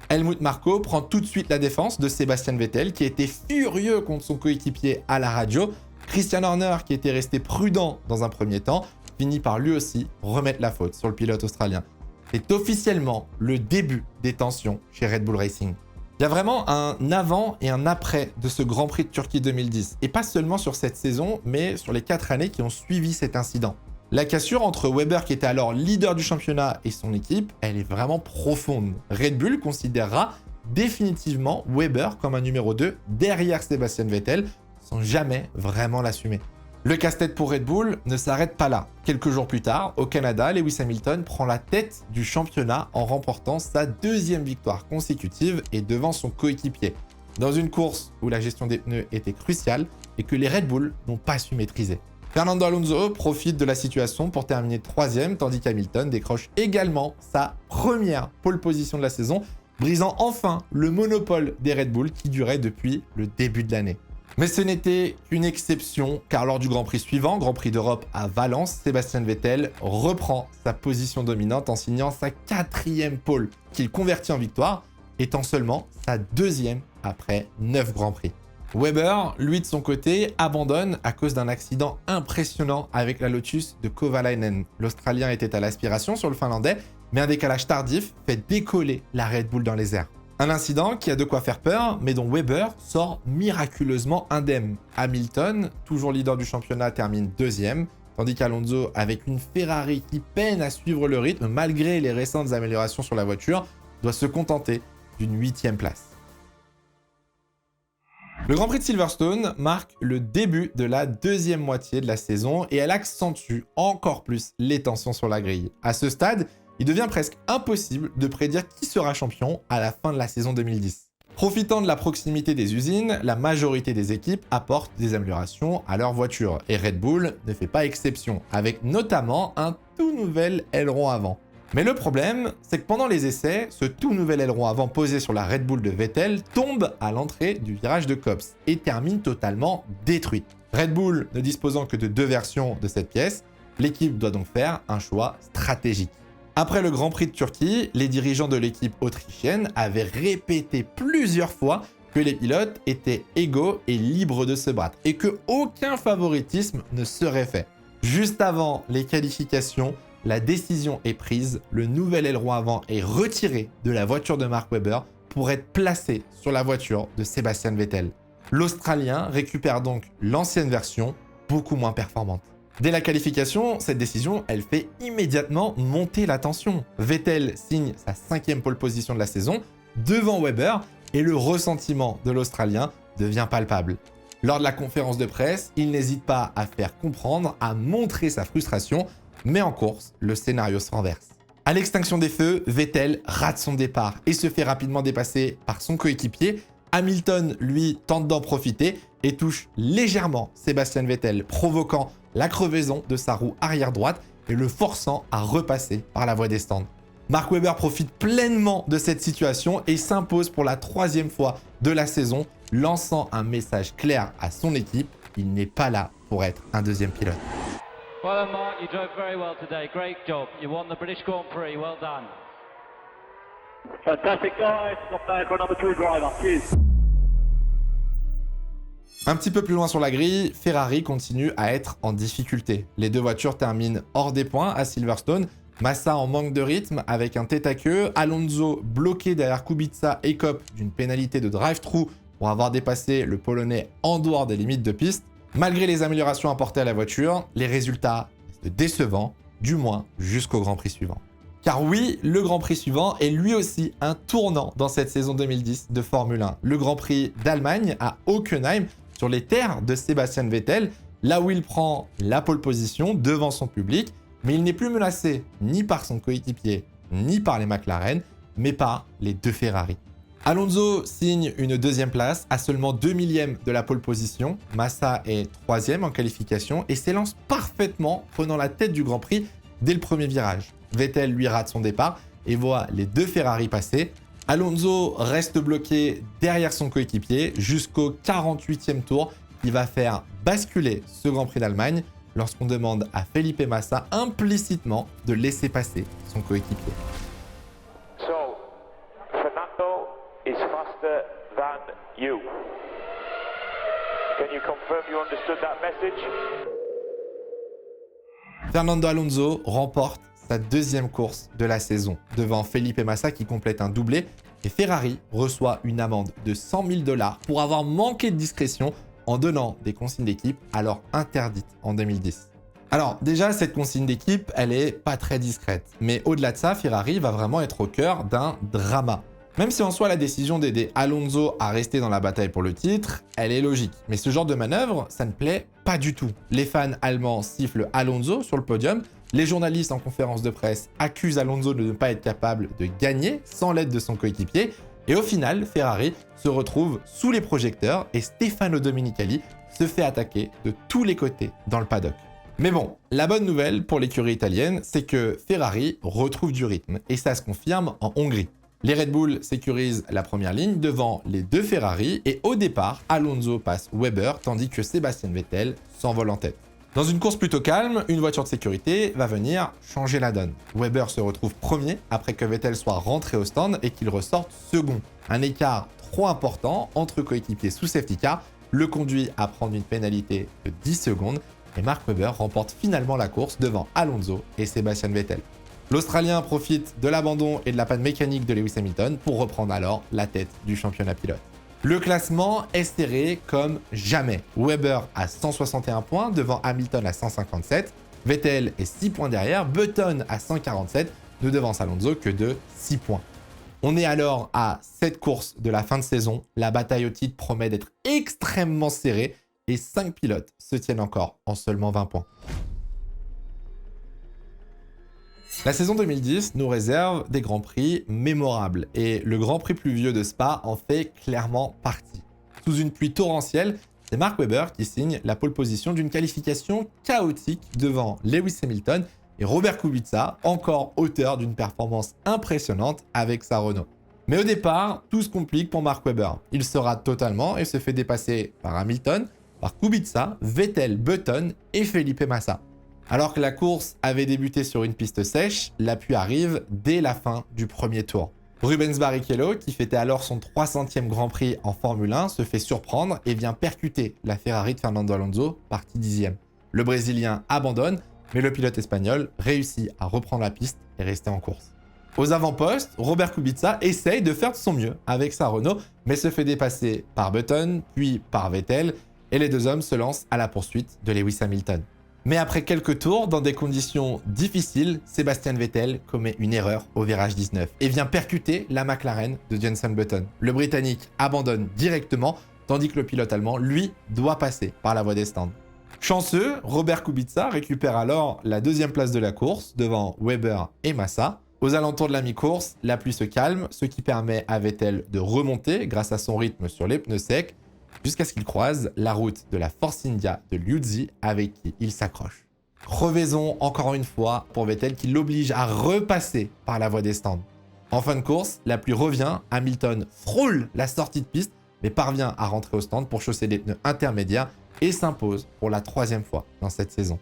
Helmut Marko prend tout de suite la défense de Sebastian Vettel qui était furieux contre son coéquipier à la radio. Christian Horner, qui était resté prudent dans un premier temps, finit par lui aussi remettre la faute sur le pilote australien. C'est officiellement le début des tensions chez Red Bull Racing. Il y a vraiment un avant et un après de ce Grand Prix de Turquie 2010, et pas seulement sur cette saison, mais sur les 4 années qui ont suivi cet incident. La cassure entre Webber, qui était alors leader du championnat, et son équipe, elle est vraiment profonde. Red Bull considérera définitivement Webber comme un numéro 2 derrière Sebastian Vettel, sans jamais vraiment l'assumer. Le casse-tête pour Red Bull ne s'arrête pas là. Quelques jours plus tard, au Canada, Lewis Hamilton prend la tête du championnat en remportant sa 2e victoire consécutive et devant son coéquipier, dans une course où la gestion des pneus était cruciale et que les Red Bull n'ont pas su maîtriser. Fernando Alonso profite de la situation pour terminer 3e, tandis qu'Hamilton décroche également sa première pole position de la saison, brisant enfin le monopole des Red Bull qui durait depuis le début de l'année. Mais ce n'était qu'une exception, car lors du Grand Prix suivant, Grand Prix d'Europe à Valence, Sebastian Vettel reprend sa position dominante en signant sa 4e pole, qu'il convertit en victoire, étant seulement sa 2e après 9 Grands Prix. Webber, lui de son côté, abandonne à cause d'un accident impressionnant avec la Lotus de Kovalainen. L'Australien était à l'aspiration sur le Finlandais, mais un décalage tardif fait décoller la Red Bull dans les airs. Un incident qui a de quoi faire peur, mais dont Webber sort miraculeusement indemne. Hamilton, toujours leader du championnat, termine 2e, tandis qu'Alonso, avec une Ferrari qui peine à suivre le rythme malgré les récentes améliorations sur la voiture, doit se contenter d'une 8e place. Le Grand Prix de Silverstone marque le début de la 2e moitié de la saison et elle accentue encore plus les tensions sur la grille. À ce stade, il devient presque impossible de prédire qui sera champion à la fin de la saison 2010. Profitant de la proximité des usines, la majorité des équipes apportent des améliorations à leur voiture, et Red Bull ne fait pas exception, avec notamment un tout nouvel aileron avant. Mais le problème, c'est que pendant les essais, ce tout nouvel aileron avant posé sur la Red Bull de Vettel tombe à l'entrée du virage de Copse et termine totalement détruit. Red Bull ne disposant que de 2 versions de cette pièce, l'équipe doit donc faire un choix stratégique. Après le Grand Prix de Turquie, les dirigeants de l'équipe autrichienne avaient répété plusieurs fois que les pilotes étaient égaux et libres de se battre et que aucun favoritisme ne serait fait. Juste avant les qualifications, la décision est prise, le nouvel aileron avant est retiré de la voiture de Mark Webber pour être placé sur la voiture de Sebastian Vettel. L'Australien récupère donc l'ancienne version, beaucoup moins performante. Dès la qualification, cette décision, elle fait immédiatement monter la tension. Vettel signe sa 5e pole position de la saison devant Webber et le ressentiment de l'Australien devient palpable. Lors de la conférence de presse, il n'hésite pas à faire comprendre, à montrer sa frustration, mais en course, le scénario se renverse. À l'extinction des feux, Vettel rate son départ et se fait rapidement dépasser par son coéquipier. Hamilton, lui, tente d'en profiter et touche légèrement Sebastian Vettel, provoquant la crevaison de sa roue arrière droite et le forçant à repasser par la voie des stands. Mark Webber profite pleinement de cette situation et s'impose pour la 3e fois de la saison, lançant un message clair à son équipe, il n'est pas là pour être un 2e pilote. Well done, Mark. You drove very well today. Great job. You won the British Grand Prix. Well done. Fantastic, guys. Not bad for a number 2 driver. Cheers. Un petit peu plus loin sur la grille, Ferrari continue à être en difficulté. Les 2 voitures terminent hors des points à Silverstone. Massa en manque de rythme avec un tête à queue. Alonso bloqué derrière Kubica écope d'une pénalité de drive-thru pour avoir dépassé le Polonais en dehors des limites de piste. Malgré les améliorations apportées à la voiture, les résultats restent décevants, du moins jusqu'au Grand Prix suivant. Car oui, le Grand Prix suivant est lui aussi un tournant dans cette saison 2010 de Formule 1. Le Grand Prix d'Allemagne à Hockenheim, sur les terres de Sebastian Vettel, là où il prend la pole position devant son public, mais il n'est plus menacé ni par son coéquipier, ni par les McLaren, mais par les 2 Ferrari. Alonso signe une 2e place à seulement 2 millièmes de la pole position. Massa est 3e en qualification et s'élance parfaitement prenant la tête du Grand Prix dès le premier virage. Vettel lui rate son départ et voit les 2 Ferrari passer. Alonso reste bloqué derrière son coéquipier jusqu'au 48e tour qui va faire basculer ce Grand Prix d'Allemagne lorsqu'on demande à Felipe Massa implicitement de laisser passer son coéquipier. So, Fernando is faster than you. Can you confirm you understood that message? Fernando Alonso remporte sa 2e course de la saison devant Felipe Massa qui complète un doublé et Ferrari reçoit une amende de 100 000 $ pour avoir manqué de discrétion en donnant des consignes d'équipe alors interdites en 2010. Alors déjà, cette consigne d'équipe, elle est pas très discrète, mais au-delà de ça, Ferrari va vraiment être au cœur d'un drama. Même si en soi la décision d'aider Alonso à rester dans la bataille pour le titre, elle est logique. Mais ce genre de manœuvre, ça ne plaît pas du tout. Les fans allemands sifflent Alonso sur le podium, les journalistes en conférence de presse accusent Alonso de ne pas être capable de gagner sans l'aide de son coéquipier, et au final, Ferrari se retrouve sous les projecteurs et Stefano Domenicali se fait attaquer de tous les côtés dans le paddock. Mais bon, la bonne nouvelle pour l'écurie italienne, c'est que Ferrari retrouve du rythme, et ça se confirme en Hongrie. Les Red Bull sécurisent la première ligne devant les 2 Ferrari et au départ, Alonso passe Webber tandis que Sebastian Vettel s'envole en tête. Dans une course plutôt calme, une voiture de sécurité va venir changer la donne. Webber se retrouve premier après que Vettel soit rentré au stand et qu'il ressorte second. Un écart trop important entre coéquipiers sous safety car le conduit à prendre une pénalité de 10 secondes et Mark Webber remporte finalement la course devant Alonso et Sebastian Vettel. L'Australien profite de l'abandon et de la panne mécanique de Lewis Hamilton pour reprendre alors la tête du championnat pilote. Le classement est serré comme jamais. Webber à 161 points devant Hamilton à 157, Vettel est 6 points derrière, Button à 147, ne devance Alonso que de 6 points. On est alors à 7 courses de la fin de saison, la bataille au titre promet d'être extrêmement serrée et 5 pilotes se tiennent encore en seulement 20 points. La saison 2010 nous réserve des grands prix mémorables et le grand prix pluvieux de Spa en fait clairement partie. Sous une pluie torrentielle, c'est Mark Webber qui signe la pole position d'une qualification chaotique devant Lewis Hamilton et Robert Kubica, encore auteur d'une performance impressionnante avec sa Renault. Mais au départ, tout se complique pour Mark Webber. Il se rate totalement et se fait dépasser par Hamilton, par Kubica, Vettel, Button et Felipe Massa. Alors que la course avait débuté sur une piste sèche, la pluie arrive dès la fin du premier tour. Rubens Barrichello, qui fêtait alors son 300e Grand Prix en Formule 1, se fait surprendre et vient percuter la Ferrari de Fernando Alonso, parti 10e. Le Brésilien abandonne, mais le pilote espagnol réussit à reprendre la piste et rester en course. Aux avant-postes, Robert Kubica essaye de faire de son mieux avec sa Renault, mais se fait dépasser par Button, puis par Vettel, et les deux hommes se lancent à la poursuite de Lewis Hamilton. Mais après quelques tours, dans des conditions difficiles, Sebastian Vettel commet une erreur au virage 19 et vient percuter la McLaren de Jenson Button. Le Britannique abandonne directement, tandis que le pilote allemand, lui, doit passer par la voie des stands. Chanceux, Robert Kubica récupère alors la deuxième place de la course devant Webber et Massa. Aux alentours de la mi-course, la pluie se calme, ce qui permet à Vettel de remonter grâce à son rythme sur les pneus secs, jusqu'à ce qu'il croise la route de la Force India de Liuzzi avec qui il s'accroche. Crevaison encore une fois pour Vettel qui l'oblige à repasser par la voie des stands. En fin de course, la pluie revient, Hamilton frôle la sortie de piste mais parvient à rentrer au stand pour chausser les pneus intermédiaires et s'impose pour la 3e fois dans cette saison.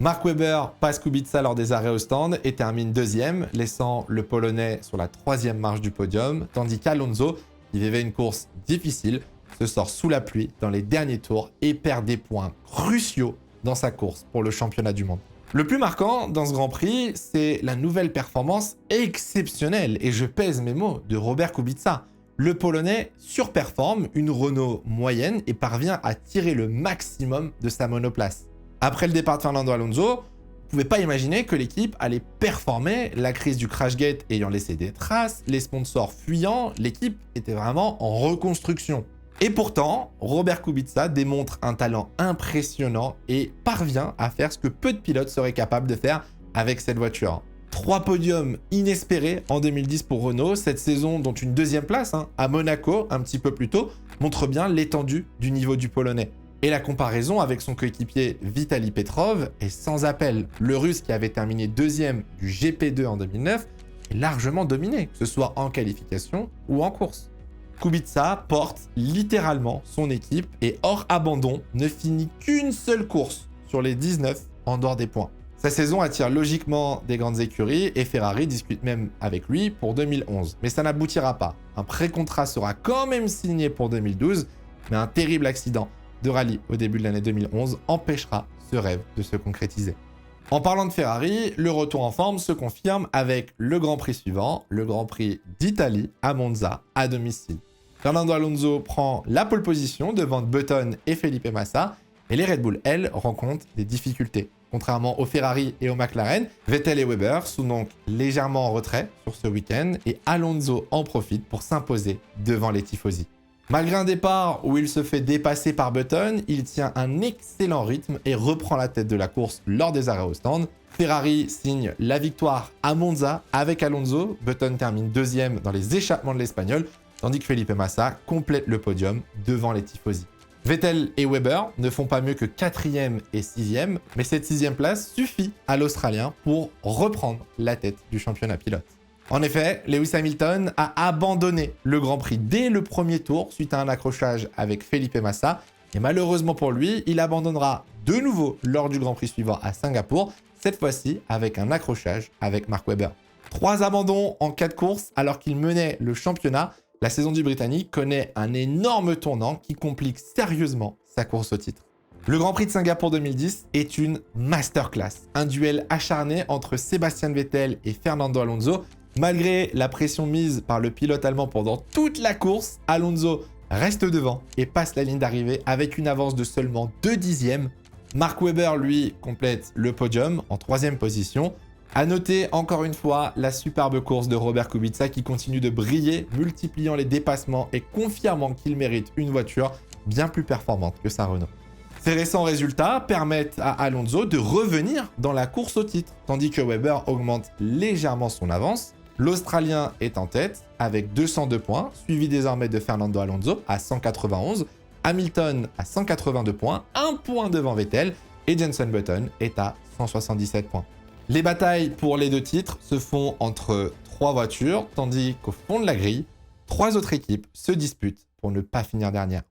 Mark Webber passe Kubica lors des arrêts au stand et termine 2e, laissant le Polonais sur la 3e marche du podium, tandis qu'Alonso, qui vivait une course difficile, se sort sous la pluie dans les derniers tours et perd des points cruciaux dans sa course pour le championnat du monde. Le plus marquant dans ce Grand Prix, c'est la nouvelle performance exceptionnelle, et je pèse mes mots, de Robert Kubica. Le Polonais surperforme une Renault moyenne et parvient à tirer le maximum de sa monoplace. Après le départ de Fernando Alonso, vous ne pouvez pas imaginer que l'équipe allait performer, la crise du Crashgate ayant laissé des traces, les sponsors fuyant, l'équipe était vraiment en reconstruction. Et pourtant, Robert Kubica démontre un talent impressionnant et parvient à faire ce que peu de pilotes seraient capables de faire avec cette voiture. 3 podiums inespérés en 2010 pour Renault, cette saison dont une 2e place à Monaco un petit peu plus tôt montre bien l'étendue du niveau du Polonais. Et la comparaison avec son coéquipier Vitaly Petrov est sans appel. Le Russe qui avait terminé 2e du GP2 en 2009 est largement dominé, que ce soit en qualification ou en course. Kubica porte littéralement son équipe et hors abandon ne finit qu'une seule course sur les 19 en dehors des points. Sa saison attire logiquement des grandes écuries et Ferrari discute même avec lui pour 2011. Mais ça n'aboutira pas. Un pré-contrat sera quand même signé pour 2012, mais un terrible accident de rallye au début de l'année 2011 empêchera ce rêve de se concrétiser. En parlant de Ferrari, le retour en forme se confirme avec le Grand Prix suivant, le Grand Prix d'Italie à Monza, à domicile. Fernando Alonso prend la pole position devant Button et Felipe Massa, et les Red Bull, elles, rencontrent des difficultés. Contrairement aux Ferrari et aux McLaren, Vettel et Webber sont donc légèrement en retrait sur ce week-end, et Alonso en profite pour s'imposer devant les tifosi. Malgré un départ où il se fait dépasser par Button, il tient un excellent rythme et reprend la tête de la course lors des arrêts au stand. Ferrari signe la victoire à Monza avec Alonso. Button termine 2e dans les échappements de l'Espagnol, tandis que Felipe Massa complète le podium devant les tifosi. Vettel et Webber ne font pas mieux que 4e et 6e, mais cette 6e place suffit à l'Australien pour reprendre la tête du championnat pilote. En effet, Lewis Hamilton a abandonné le Grand Prix dès le premier tour suite à un accrochage avec Felipe Massa, et malheureusement pour lui, il abandonnera de nouveau lors du Grand Prix suivant à Singapour, cette fois-ci avec un accrochage avec Mark Webber. 3 abandons en 4 courses alors qu'il menait le championnat. La saison du Britannique connaît un énorme tournant qui complique sérieusement sa course au titre. Le Grand Prix de Singapour 2010 est une masterclass, un duel acharné entre Sebastian Vettel et Fernando Alonso. Malgré la pression mise par le pilote allemand pendant toute la course, Alonso reste devant et passe la ligne d'arrivée avec une avance de seulement 2 dixièmes. Mark Webber, lui, complète le podium en 3e position. À noter encore une fois la superbe course de Robert Kubica qui continue de briller, multipliant les dépassements et confirmant qu'il mérite une voiture bien plus performante que sa Renault. Ces récents résultats permettent à Alonso de revenir dans la course au titre, tandis que Webber augmente légèrement son avance. L'Australien est en tête avec 202 points, suivi désormais de Fernando Alonso à 191, Hamilton à 182 points, 1 point devant Vettel, et Jenson Button est à 177 points. Les batailles pour les 2 titres se font entre 3 voitures, tandis qu'au fond de la grille, 3 autres équipes se disputent pour ne pas finir dernière.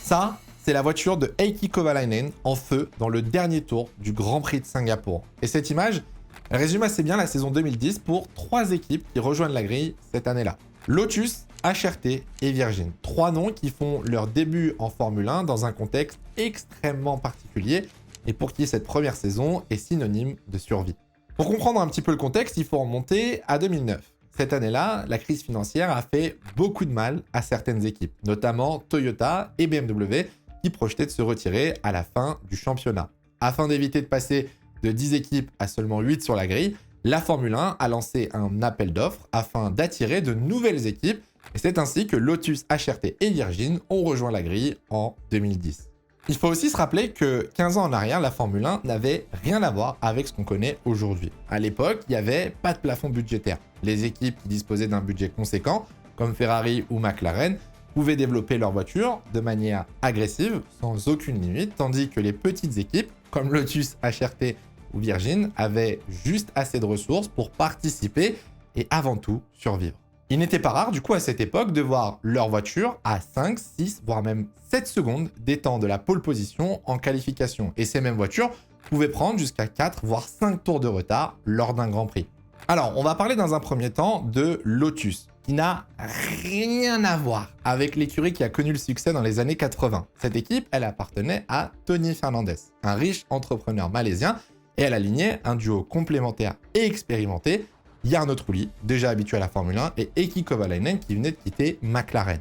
Ça, c'est la voiture de Heikki Kovalainen en feu dans le dernier tour du Grand Prix de Singapour. Et cette image, elle résume assez bien la saison 2010 pour 3 équipes qui rejoignent la grille cette année-là. Lotus, HRT et Virgin. 3 noms qui font leur début en Formule 1 dans un contexte extrêmement particulier et pour qui cette première saison est synonyme de survie. Pour comprendre un petit peu le contexte, il faut remonter à 2009. Cette année-là, la crise financière a fait beaucoup de mal à certaines équipes, notamment Toyota et BMW, qui projetaient de se retirer à la fin du championnat. Afin d'éviter de passer de 10 équipes à seulement 8 sur la grille, la Formule 1 a lancé un appel d'offres afin d'attirer de nouvelles équipes, et c'est ainsi que Lotus, HRT et Virgin ont rejoint la grille en 2010. Il faut aussi se rappeler que 15 ans en arrière, la Formule 1 n'avait rien à voir avec ce qu'on connaît aujourd'hui. À l'époque, il n'y avait pas de plafond budgétaire. Les équipes qui disposaient d'un budget conséquent, comme Ferrari ou McLaren, pouvaient développer leur voiture de manière agressive, sans aucune limite, tandis que les petites équipes, comme Lotus, HRT ou Virgin, avaient juste assez de ressources pour participer et avant tout survivre. Il n'était pas rare, du coup, à cette époque, de voir leur voiture à 5, 6, voire même 7 secondes des temps de la pole position en qualification. Et ces mêmes voitures pouvaient prendre jusqu'à 4, voire 5 tours de retard lors d'un Grand Prix. Alors, on va parler dans un premier temps de Lotus, qui n'a rien à voir avec l'écurie qui a connu le succès dans les années 80. Cette équipe, elle appartenait à Tony Fernandes, un riche entrepreneur malaisien, et elle alignait un duo complémentaire et expérimenté, Jarno Trulli, déjà habitué à la Formule 1, et Heikki Kovalainen qui venait de quitter McLaren.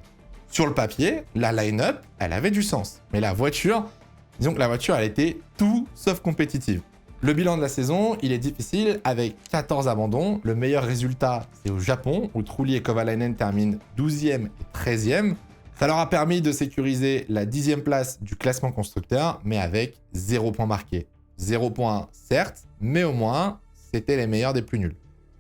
Sur le papier, la line-up, elle avait du sens. Mais la voiture, disons que la voiture, elle était tout sauf compétitive. Le bilan de la saison, il est difficile avec 14 abandons. Le meilleur résultat, c'est au Japon, où Trulli et Kovalainen terminent 12e et 13e. Ça leur a permis de sécuriser la 10e place du classement constructeur, mais avec 0 point marqué. 0 point, certes, mais au moins, c'était les meilleurs des plus nuls.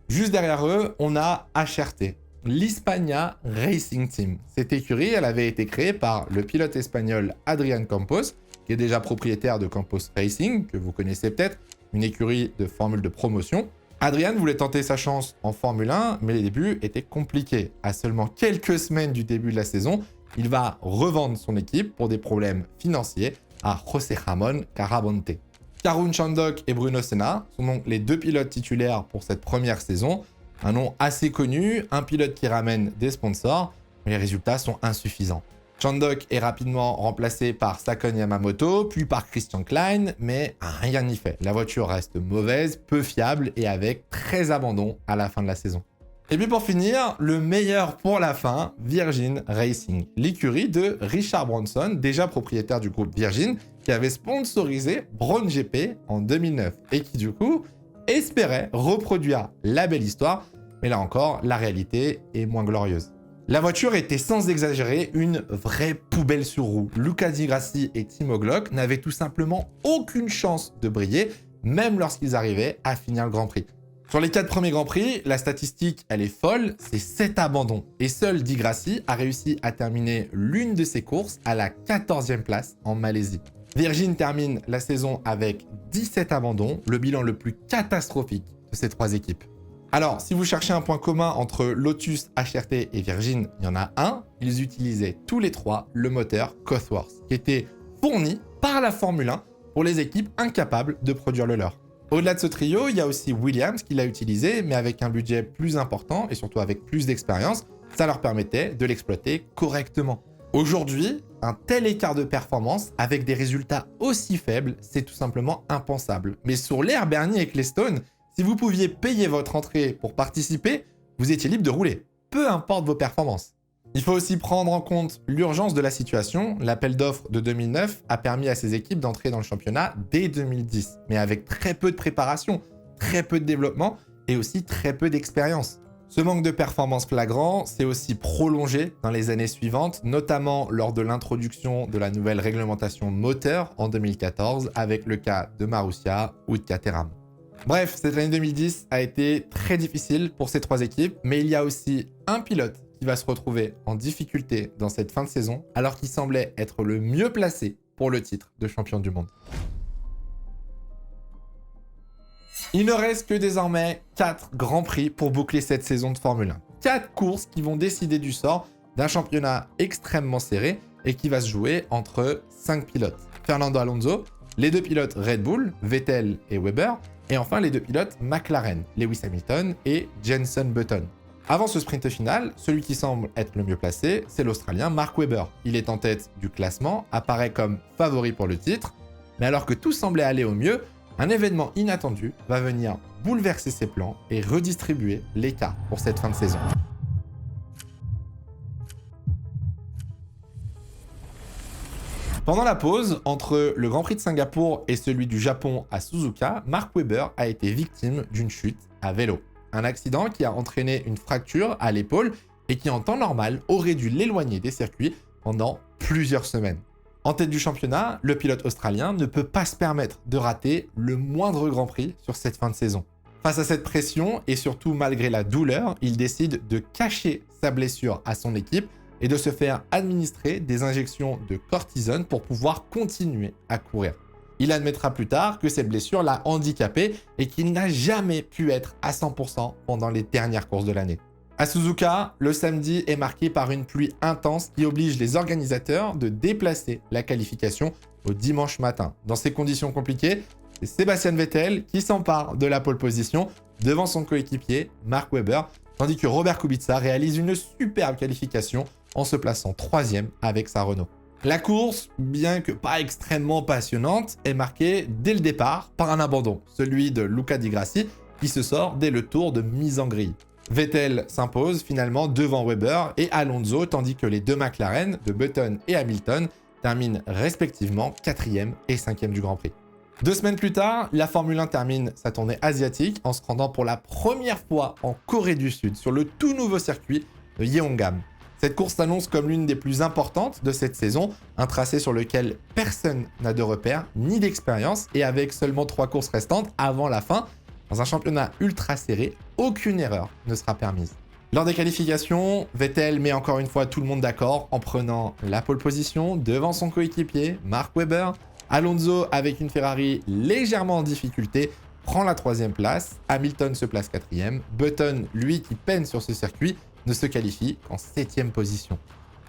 Juste derrière eux, on a HRT, l'Hispania Racing Team. Cette écurie, elle avait été créée par le pilote espagnol Adrián Campos, qui est déjà propriétaire de Campos Racing, que vous connaissez peut-être, une écurie de formule de promotion. Adrián voulait tenter sa chance en Formule 1, mais les débuts étaient compliqués. À seulement quelques semaines du début de la saison, il va revendre son équipe pour des problèmes financiers à José Ramón Caramonte. Karun Chandhok et Bruno Senna sont donc les 2 pilotes titulaires pour cette première saison. Un nom assez connu, un pilote qui ramène des sponsors, mais les résultats sont insuffisants. Chandhok est rapidement remplacé par Sakon Yamamoto, puis par Christian Klein, mais rien n'y fait. La voiture reste mauvaise, peu fiable et avec 13 abandons à la fin de la saison. Et puis pour finir, le meilleur pour la fin, Virgin Racing, l'écurie de Richard Branson, déjà propriétaire du groupe Virgin, qui avait sponsorisé Brawn GP en 2009 et qui du coup espérait reproduire la belle histoire, mais là encore, la réalité est moins glorieuse. La voiture était sans exagérer une vraie poubelle sur roue. Luca Di Grassi et Timo Glock n'avaient tout simplement aucune chance de briller, même lorsqu'ils arrivaient à finir le Grand Prix. Sur les 4 premiers Grands Prix, la statistique, elle est folle, c'est 7 abandons. Et seul Di Grassi a réussi à terminer l'une de ses courses à la 14e place en Malaisie. Virgin termine la saison avec 17 abandons, le bilan le plus catastrophique de ces 3 équipes. Alors, si vous cherchez un point commun entre Lotus, HRT et Virgin, il y en a un, ils utilisaient tous les 3 le moteur Cosworth, qui était fourni par la Formule 1 pour les équipes incapables de produire le leur. Au-delà de ce trio, il y a aussi Williams qui l'a utilisé, mais avec un budget plus important et surtout avec plus d'expérience, ça leur permettait de l'exploiter correctement. Aujourd'hui, un tel écart de performance avec des résultats aussi faibles, c'est tout simplement impensable. Mais sur l'ère Bernie Ecclestone, si vous pouviez payer votre entrée pour participer, vous étiez libre de rouler, peu importe vos performances. Il faut aussi prendre en compte l'urgence de la situation. L'appel d'offres de 2009 a permis à ces équipes d'entrer dans le championnat dès 2010, mais avec très peu de préparation, très peu de développement et aussi très peu d'expérience. Ce manque de performance flagrant s'est aussi prolongé dans les années suivantes, notamment lors de l'introduction de la nouvelle réglementation moteur en 2014 avec le cas de Marussia ou de Caterham. Bref, cette année 2010 a été très difficile pour ces trois équipes, mais il y a aussi un pilote qui va se retrouver en difficulté dans cette fin de saison, alors qu'il semblait être le mieux placé pour le titre de champion du monde. Il ne reste que désormais 4 grands prix pour boucler cette saison de Formule 1. 4 courses qui vont décider du sort d'un championnat extrêmement serré et qui va se jouer entre 5 pilotes. Fernando Alonso, les 2 pilotes Red Bull, Vettel et Webber, et enfin les 2 pilotes McLaren, Lewis Hamilton et Jenson Button. Avant ce sprint final, celui qui semble être le mieux placé, c'est l'Australien Mark Webber. Il est en tête du classement, apparaît comme favori pour le titre, mais alors que tout semblait aller au mieux, un événement inattendu va venir bouleverser ses plans et redistribuer les cartes pour cette fin de saison. Pendant la pause, entre le Grand Prix de Singapour et celui du Japon à Suzuka, Mark Webber a été victime d'une chute à vélo. Un accident qui a entraîné une fracture à l'épaule et qui en temps normal aurait dû l'éloigner des circuits pendant plusieurs semaines. En tête du championnat, le pilote australien ne peut pas se permettre de rater le moindre Grand Prix sur cette fin de saison. Face à cette pression, et surtout malgré la douleur, il décide de cacher sa blessure à son équipe et de se faire administrer des injections de cortisone pour pouvoir continuer à courir. Il admettra plus tard que cette blessure l'a handicapé et qu'il n'a jamais pu être à 100% pendant les dernières courses de l'année. À Suzuka, le samedi est marqué par une pluie intense qui oblige les organisateurs de déplacer la qualification au dimanche matin. Dans ces conditions compliquées, c'est Sebastian Vettel qui s'empare de la pole position devant son coéquipier Mark Webber, tandis que Robert Kubica réalise une superbe qualification en se plaçant 3e avec sa Renault. La course, bien que pas extrêmement passionnante, est marquée dès le départ par un abandon, celui de Luca Di Grassi qui se sort dès le tour de mise en grille. Vettel s'impose finalement devant Webber et Alonso, tandis que les 2 McLaren de Button et Hamilton terminent respectivement 4e et 5e du Grand Prix. 2 semaines plus tard, la Formule 1 termine sa tournée asiatique en se rendant pour la première fois en Corée du Sud sur le tout nouveau circuit de Yeongam. Cette course s'annonce comme l'une des plus importantes de cette saison, un tracé sur lequel personne n'a de repères ni d'expérience et avec seulement 3 courses restantes avant la fin, dans un championnat ultra serré, aucune erreur ne sera permise. Lors des qualifications, Vettel met encore une fois tout le monde d'accord en prenant la pole position devant son coéquipier Mark Webber. Alonso, avec une Ferrari légèrement en difficulté, prend la 3e place. Hamilton se place 4e. Button, lui qui peine sur ce circuit, ne se qualifie qu'en 7e position.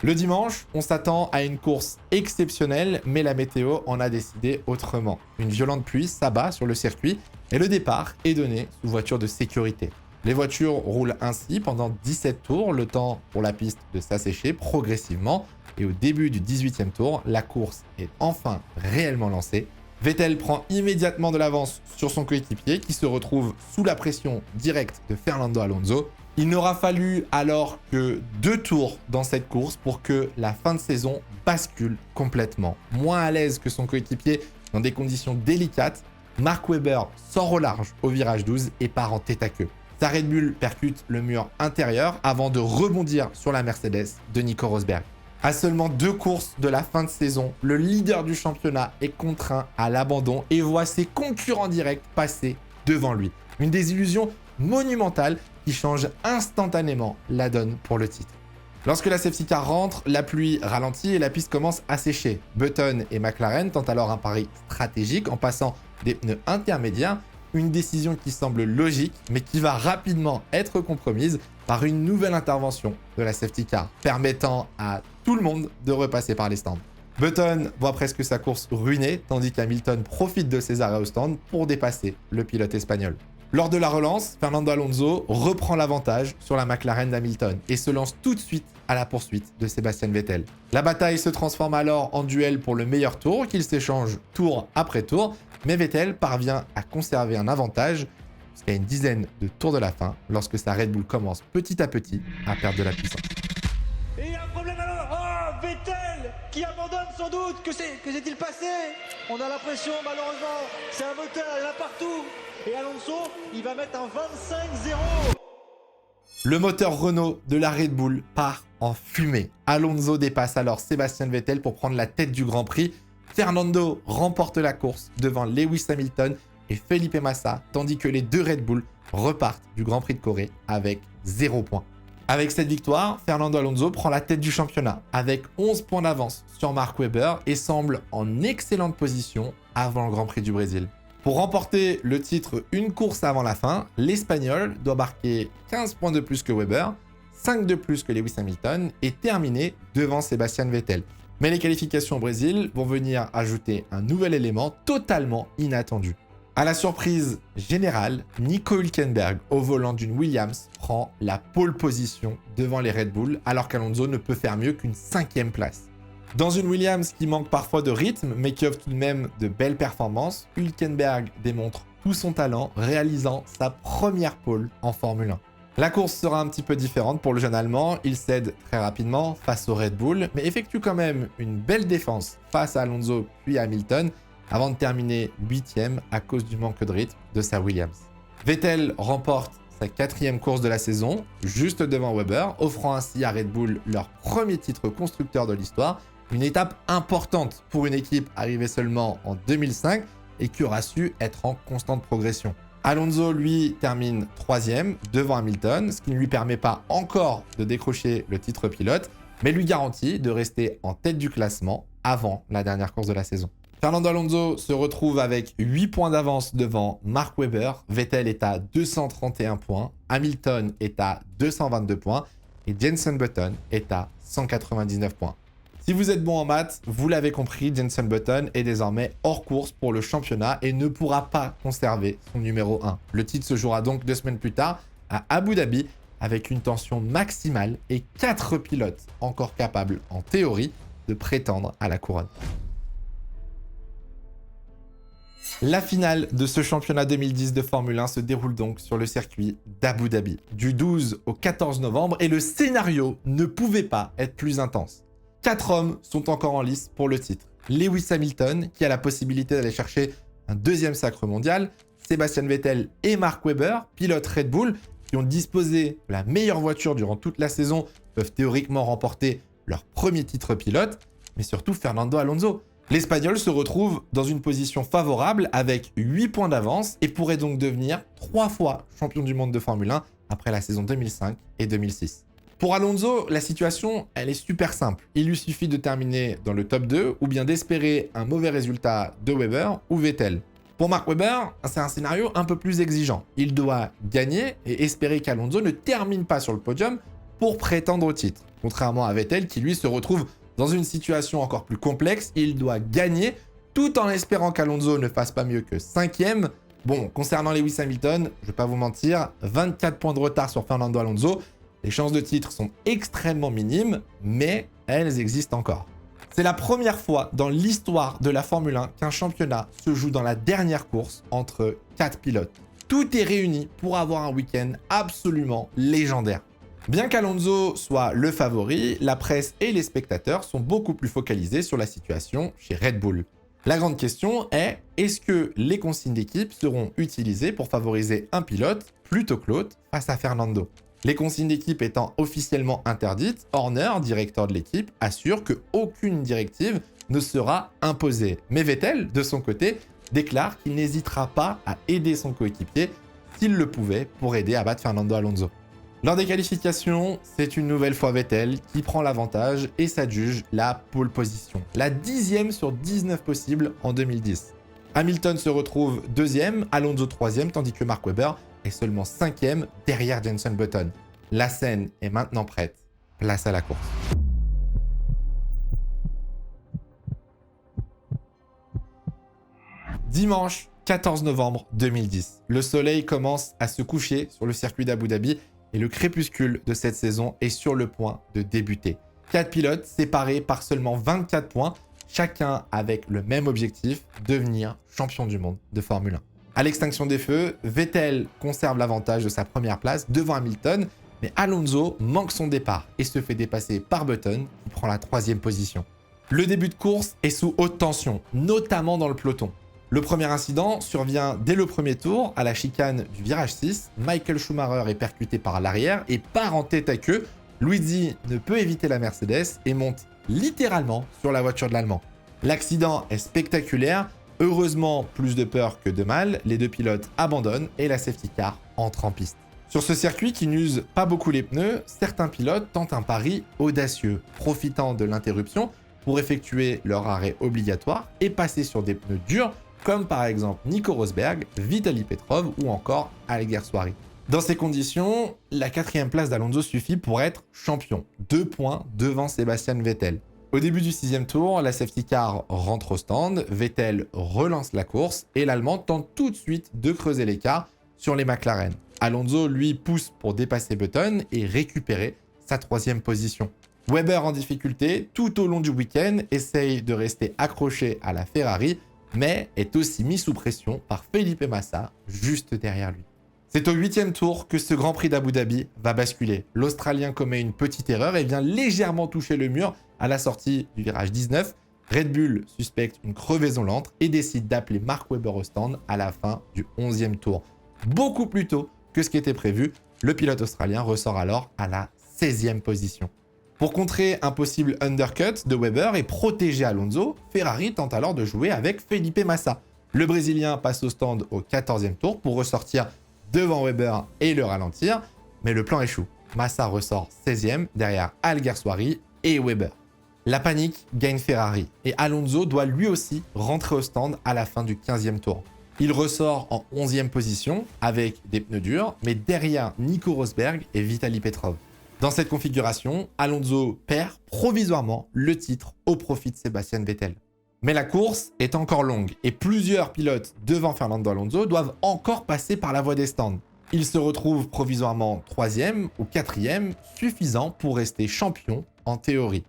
Le dimanche, on s'attend à une course exceptionnelle, mais la météo en a décidé autrement. Une violente pluie s'abat sur le circuit et le départ est donné sous voiture de sécurité. Les voitures roulent ainsi pendant 17 tours, le temps pour la piste de s'assécher progressivement. Et au début du 18e tour, la course est enfin réellement lancée. Vettel prend immédiatement de l'avance sur son coéquipier qui se retrouve sous la pression directe de Fernando Alonso. Il n'aura fallu alors que 2 tours dans cette course pour que la fin de saison bascule complètement. Moins à l'aise que son coéquipier dans des conditions délicates, Mark Webber sort au large au virage 12 et part en tête à queue. Sa Red Bull percute le mur intérieur avant de rebondir sur la Mercedes de Nico Rosberg. À seulement 2 courses de la fin de saison, le leader du championnat est contraint à l'abandon et voit ses concurrents directs passer devant lui. Une désillusion monumentale qui change instantanément la donne pour le titre. Lorsque la safety car rentre, la pluie ralentit et la piste commence à sécher. Button et McLaren tentent alors un pari stratégique en passant des pneus intermédiaires, une décision qui semble logique mais qui va rapidement être compromise par une nouvelle intervention de la safety car, permettant à tout le monde de repasser par les stands. Button voit presque sa course ruinée, tandis qu'Hamilton profite de ses arrêts au stand pour dépasser le pilote espagnol. Lors de la relance, Fernando Alonso reprend l'avantage sur la McLaren d'Hamilton et se lance tout de suite à la poursuite de Sebastian Vettel. La bataille se transforme alors en duel pour le meilleur tour qu'ils s'échangent tour après tour, mais Vettel parvient à conserver un avantage jusqu'à une dizaine de tours de la fin lorsque sa Red Bull commence petit à petit à perdre de la puissance. Et il y a un problème alors. Oh, Vettel qui abandonne sans doute. Que s'est-il passé? On a l'impression malheureusement, c'est un moteur, il y en a partout. Et Alonso, il va mettre un 25-0. Le moteur Renault de la Red Bull part en fumée. Alonso dépasse alors Sébastien Vettel pour prendre la tête du Grand Prix. Fernando remporte la course devant Lewis Hamilton et Felipe Massa, tandis que les deux Red Bull repartent du Grand Prix de Corée avec 0 points. Avec cette victoire, Fernando Alonso prend la tête du championnat avec 11 points d'avance sur Mark Webber et semble en excellente position avant le Grand Prix du Brésil. Pour remporter le titre une course avant la fin, l'Espagnol doit marquer 15 points de plus que Webber, 5 de plus que Lewis Hamilton et terminer devant Sébastien Vettel. Mais les qualifications au Brésil vont venir ajouter un nouvel élément totalement inattendu. À la surprise générale, Nico Hülkenberg, au volant d'une Williams, prend la pole position devant les Red Bull, alors qu'Alonso ne peut faire mieux qu'une 5e place. Dans une Williams qui manque parfois de rythme, mais qui offre tout de même de belles performances, Hülkenberg démontre tout son talent, réalisant sa première pole en Formule 1. La course sera un petit peu différente pour le jeune Allemand, il cède très rapidement face au Red Bull, mais effectue quand même une belle défense face à Alonso puis à Hamilton, avant de terminer 8e à cause du manque de rythme de sa Williams. Vettel remporte sa 4e course de la saison, juste devant Webber, offrant ainsi à Red Bull leur premier titre constructeur de l'histoire, une étape importante pour une équipe arrivée seulement en 2005 et qui aura su être en constante progression. Alonso, lui, termine 3e devant Hamilton, ce qui ne lui permet pas encore de décrocher le titre pilote, mais lui garantit de rester en tête du classement avant la dernière course de la saison. Fernando Alonso se retrouve avec 8 points d'avance devant Mark Webber, Vettel est à 231 points, Hamilton est à 222 points et Jenson Button est à 199 points. Si vous êtes bon en maths, vous l'avez compris, Jenson Button est désormais hors course pour le championnat et ne pourra pas conserver son numéro 1. Le titre se jouera donc 2 semaines plus tard à Abu Dhabi avec une tension maximale et 4 pilotes encore capables, en théorie, de prétendre à la couronne. La finale de ce championnat 2010 de Formule 1 se déroule donc sur le circuit d'Abu Dhabi, du 12 au 14 novembre, et le scénario ne pouvait pas être plus intense. 4 hommes sont encore en lice pour le titre. Lewis Hamilton, qui a la possibilité d'aller chercher un 2e sacre mondial, Sébastien Vettel et Mark Webber, pilotes Red Bull, qui ont disposé de la meilleure voiture durant toute la saison, peuvent théoriquement remporter leur premier titre pilote, mais surtout Fernando Alonso. L'Espagnol se retrouve dans une position favorable avec 8 points d'avance et pourrait donc devenir 3 fois champion du monde de Formule 1 après la saison 2005 et 2006. Pour Alonso, la situation, elle est super simple. Il lui suffit de terminer dans le top 2 ou bien d'espérer un mauvais résultat de Webber ou Vettel. Pour Mark Webber, c'est un scénario un peu plus exigeant. Il doit gagner et espérer qu'Alonso ne termine pas sur le podium pour prétendre au titre. Contrairement à Vettel qui lui se retrouve dans une situation encore plus complexe, il doit gagner tout en espérant qu'Alonso ne fasse pas mieux que 5e. Bon, concernant Lewis Hamilton, je vais pas vous mentir, 24 points de retard sur Fernando Alonso. Les chances de titre sont extrêmement minimes, mais elles existent encore. C'est la première fois dans l'histoire de la Formule 1 qu'un championnat se joue dans la dernière course entre 4 pilotes. Tout est réuni pour avoir un week-end absolument légendaire. Bien qu'Alonso soit le favori, la presse et les spectateurs sont beaucoup plus focalisés sur la situation chez Red Bull. La grande question est, est-ce que les consignes d'équipe seront utilisées pour favoriser un pilote plutôt que l'autre face à Fernando ? Les consignes d'équipe étant officiellement interdites, Horner, directeur de l'équipe, assure qu'aucune directive ne sera imposée. Mais Vettel, de son côté, déclare qu'il n'hésitera pas à aider son coéquipier s'il le pouvait pour aider à battre Fernando Alonso. Lors des qualifications, c'est une nouvelle fois Vettel qui prend l'avantage et s'adjuge la pole position. La 10e sur 19 possibles en 2010. Hamilton se retrouve 2e, Alonso 3e, tandis que Mark Webber est seulement 5e derrière Jenson Button. La scène est maintenant prête. Place à la course. Dimanche 14 novembre 2010. Le soleil commence à se coucher sur le circuit d'Abu Dhabi et le crépuscule de cette saison est sur le point de débuter. 4 pilotes séparés par seulement 24 points, chacun avec le même objectif, devenir champion du monde de Formule 1. À l'extinction des feux, Vettel conserve l'avantage de sa première place devant Hamilton, mais Alonso manque son départ et se fait dépasser par Button qui prend la 3e position. Le début de course est sous haute tension, notamment dans le peloton. Le premier incident survient dès le premier tour, à la chicane du virage 6. Michael Schumacher est percuté par l'arrière et part en tête à queue. Luigi ne peut éviter la Mercedes et monte littéralement sur la voiture de l'Allemand. L'accident est spectaculaire. Heureusement, plus de peur que de mal, les deux pilotes abandonnent et la safety car entre en piste. Sur ce circuit qui n'use pas beaucoup les pneus, certains pilotes tentent un pari audacieux, profitant de l'interruption pour effectuer leur arrêt obligatoire et passer sur des pneus durs, comme par exemple Nico Rosberg, Vitaly Petrov ou encore Alguersuari. Dans ces conditions, la 4e place d'Alonso suffit pour être champion, 2 points devant Sebastian Vettel. Au début du 6e tour, la safety car rentre au stand, Vettel relance la course et l'Allemand tente tout de suite de creuser l'écart sur les McLaren. Alonso, lui, pousse pour dépasser Button et récupérer sa 3e position. Webber en difficulté tout au long du week-end essaye de rester accroché à la Ferrari, mais est aussi mis sous pression par Felipe Massa juste derrière lui. C'est au 8e tour que ce Grand Prix d'Abu Dhabi va basculer. L'Australien commet une petite erreur et vient légèrement toucher le mur à la sortie du virage 19. Red Bull suspecte une crevaison lente et décide d'appeler Mark Webber au stand à la fin du 11e tour. Beaucoup plus tôt que ce qui était prévu, le pilote australien ressort alors à la 16e position. Pour contrer un possible undercut de Webber et protéger Alonso, Ferrari tente alors de jouer avec Felipe Massa. Le Brésilien passe au stand au 14e tour pour ressortir devant Webber et le ralentir, mais le plan échoue. Massa ressort 16e derrière Alguersuari et Webber. La panique gagne Ferrari et Alonso doit lui aussi rentrer au stand à la fin du 15e tour. Il ressort en 11e position avec des pneus durs, mais derrière Nico Rosberg et Vitaly Petrov. Dans cette configuration, Alonso perd provisoirement le titre au profit de Sebastian Vettel. Mais la course est encore longue et plusieurs pilotes devant Fernando Alonso doivent encore passer par la voie des stands. Il se retrouve provisoirement 3e ou 4e, suffisant pour rester champion en théorie.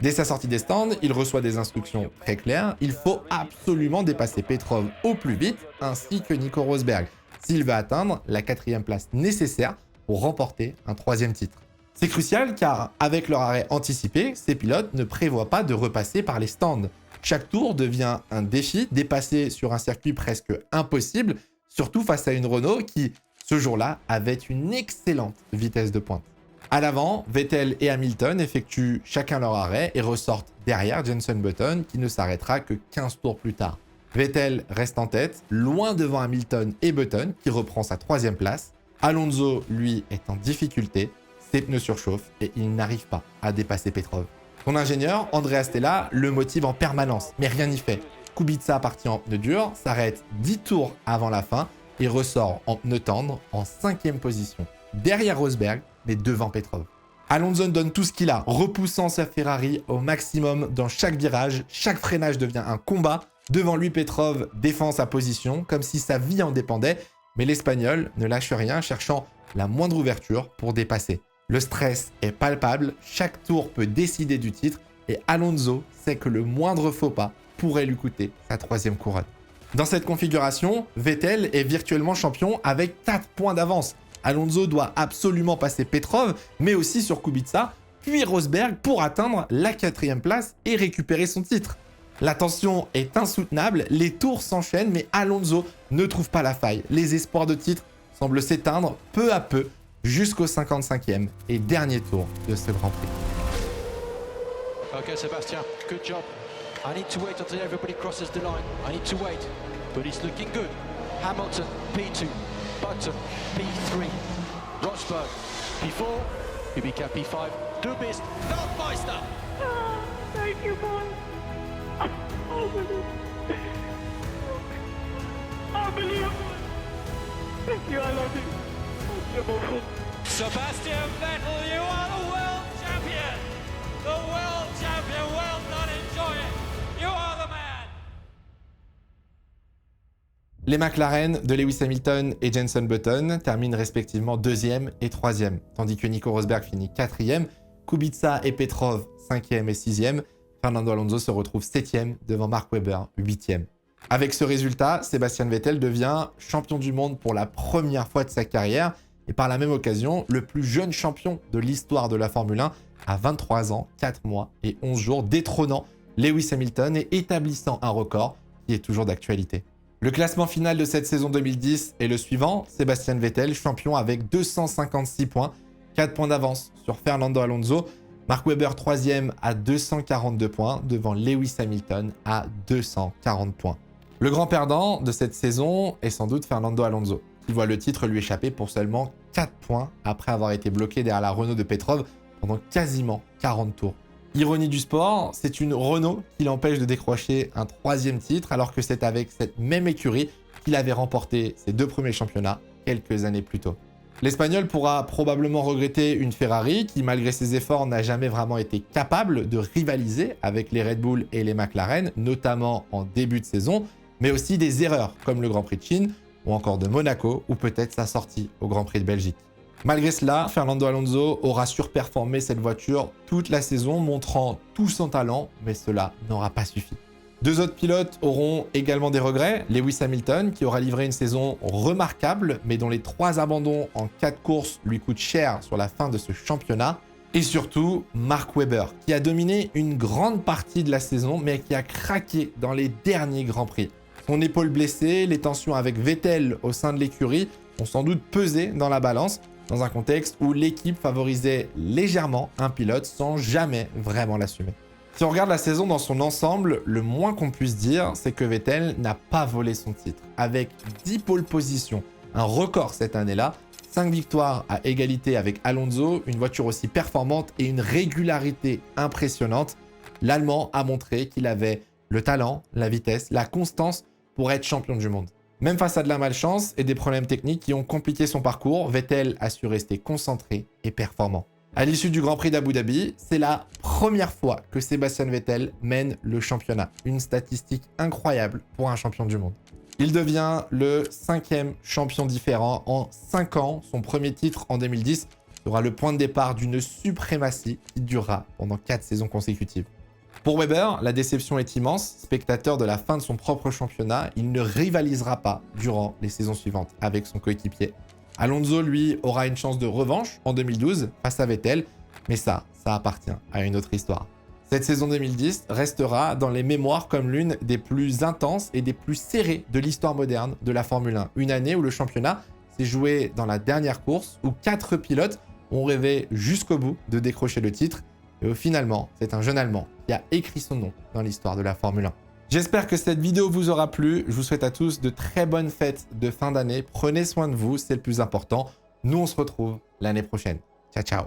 Dès sa sortie des stands, il reçoit des instructions très claires. Il faut absolument dépasser Petrov au plus vite, ainsi que Nico Rosberg, s'il veut atteindre la 4e place nécessaire pour remporter un 3e titre. C'est crucial car, avec leur arrêt anticipé, ces pilotes ne prévoient pas de repasser par les stands. Chaque tour devient un défi, dépassé sur un circuit presque impossible, surtout face à une Renault qui, ce jour-là, avait une excellente vitesse de pointe. À l'avant, Vettel et Hamilton effectuent chacun leur arrêt et ressortent derrière Jenson Button qui ne s'arrêtera que 15 tours plus tard. Vettel reste en tête, loin devant Hamilton et Button qui reprend sa 3e place. Alonso, lui, est en difficulté, ses pneus surchauffent et il n'arrive pas à dépasser Petrov. Son ingénieur, Andrea Stella, le motive en permanence, mais rien n'y fait. Kubica, parti en pneus durs, s'arrête 10 tours avant la fin et ressort en pneus tendres en 5e position, derrière Rosberg, mais devant Petrov. Alonso donne tout ce qu'il a, repoussant sa Ferrari au maximum dans chaque virage. Chaque freinage devient un combat. Devant lui, Petrov défend sa position comme si sa vie en dépendait, mais l'Espagnol ne lâche rien, cherchant la moindre ouverture pour dépasser. Le stress est palpable, chaque tour peut décider du titre et Alonso sait que le moindre faux pas pourrait lui coûter sa 3e couronne. Dans cette configuration, Vettel est virtuellement champion avec 4 points d'avance. Alonso doit absolument passer Petrov, mais aussi sur Kubica, puis Rosberg pour atteindre la 4e place et récupérer son titre. La tension est insoutenable, les tours s'enchaînent, mais Alonso ne trouve pas la faille. Les espoirs de titre semblent s'éteindre peu à peu jusqu'au 55e et dernier tour de ce Grand Prix. Okay, Sebastian, good job. I need to wait until everybody crosses the line. I need to wait, but it's looking good. Hamilton, P2, Button, P3, Rosberg, P4, Kubica, P5, Du bist Weltmeister! Thank you, boy. Unbelievable. Thank you, I love you. Sebastian Vettel, you are the world champion! The world champion, well done, enjoy it! You are the man! Les McLaren de Lewis Hamilton et Jenson Button terminent respectivement 2e et 3e, tandis que Nico Rosberg finit 4e, Kubica et Petrov 5e et 6e, Fernando Alonso se retrouve 7e devant Mark Webber 8e. Avec ce résultat, Sebastian Vettel devient champion du monde pour la première fois de sa carrière et par la même occasion, le plus jeune champion de l'histoire de la Formule 1 à 23 ans, 4 mois et 11 jours, détrônant Lewis Hamilton et établissant un record qui est toujours d'actualité. Le classement final de cette saison 2010 est le suivant. Sébastien Vettel, champion avec 256 points, 4 points d'avance sur Fernando Alonso. Mark Webber, 3e à 242 points, devant Lewis Hamilton à 240 points. Le grand perdant de cette saison est sans doute Fernando Alonso, qui voit le titre lui échapper pour seulement 4 points après avoir été bloqué derrière la Renault de Petrov pendant quasiment 40 tours. Ironie du sport, c'est une Renault qui l'empêche de décrocher un 3e titre, alors que c'est avec cette même écurie qu'il avait remporté ses 2 premiers championnats quelques années plus tôt. L'Espagnol pourra probablement regretter une Ferrari qui, malgré ses efforts, n'a jamais vraiment été capable de rivaliser avec les Red Bull et les McLaren, notamment en début de saison, mais aussi des erreurs comme le Grand Prix de Chine ou encore de Monaco, ou peut-être sa sortie au Grand Prix de Belgique. Malgré cela, Fernando Alonso aura surperformé cette voiture toute la saison, montrant tout son talent, mais cela n'aura pas suffi. 2 autres pilotes auront également des regrets. Lewis Hamilton, qui aura livré une saison remarquable, mais dont les 3 abandons en 4 courses lui coûtent cher sur la fin de ce championnat. Et surtout, Mark Webber, qui a dominé une grande partie de la saison, mais qui a craqué dans les derniers Grands Prix. Son épaule blessée, les tensions avec Vettel au sein de l'écurie ont sans doute pesé dans la balance, dans un contexte où l'équipe favorisait légèrement un pilote sans jamais vraiment l'assumer. Si on regarde la saison dans son ensemble, le moins qu'on puisse dire, c'est que Vettel n'a pas volé son titre. Avec 10 pole positions, un record cette année-là, 5 victoires à égalité avec Alonso, une voiture aussi performante et une régularité impressionnante, l'Allemand a montré qu'il avait le talent, la vitesse, la constance pour être champion du monde. Même face à de la malchance et des problèmes techniques qui ont compliqué son parcours, Vettel a su rester concentré et performant. À l'issue du Grand Prix d'Abu Dhabi, c'est la première fois que Sébastien Vettel mène le championnat. Une statistique incroyable pour un champion du monde. Il devient le 5e champion différent en 5 ans. Son premier titre en 2010 sera le point de départ d'une suprématie qui durera pendant 4 saisons consécutives. Pour Webber, la déception est immense. Spectateur de la fin de son propre championnat, il ne rivalisera pas durant les saisons suivantes avec son coéquipier. Alonso, lui, aura une chance de revanche en 2012 face à Vettel, mais ça appartient à une autre histoire. Cette saison 2010 restera dans les mémoires comme l'une des plus intenses et des plus serrées de l'histoire moderne de la Formule 1. Une année où le championnat s'est joué dans la dernière course, où 4 pilotes ont rêvé jusqu'au bout de décrocher le titre. Et finalement, c'est un jeune Allemand qui a écrit son nom dans l'histoire de la Formule 1. J'espère que cette vidéo vous aura plu. Je vous souhaite à tous de très bonnes fêtes de fin d'année. Prenez soin de vous, c'est le plus important. Nous, on se retrouve l'année prochaine. Ciao, ciao.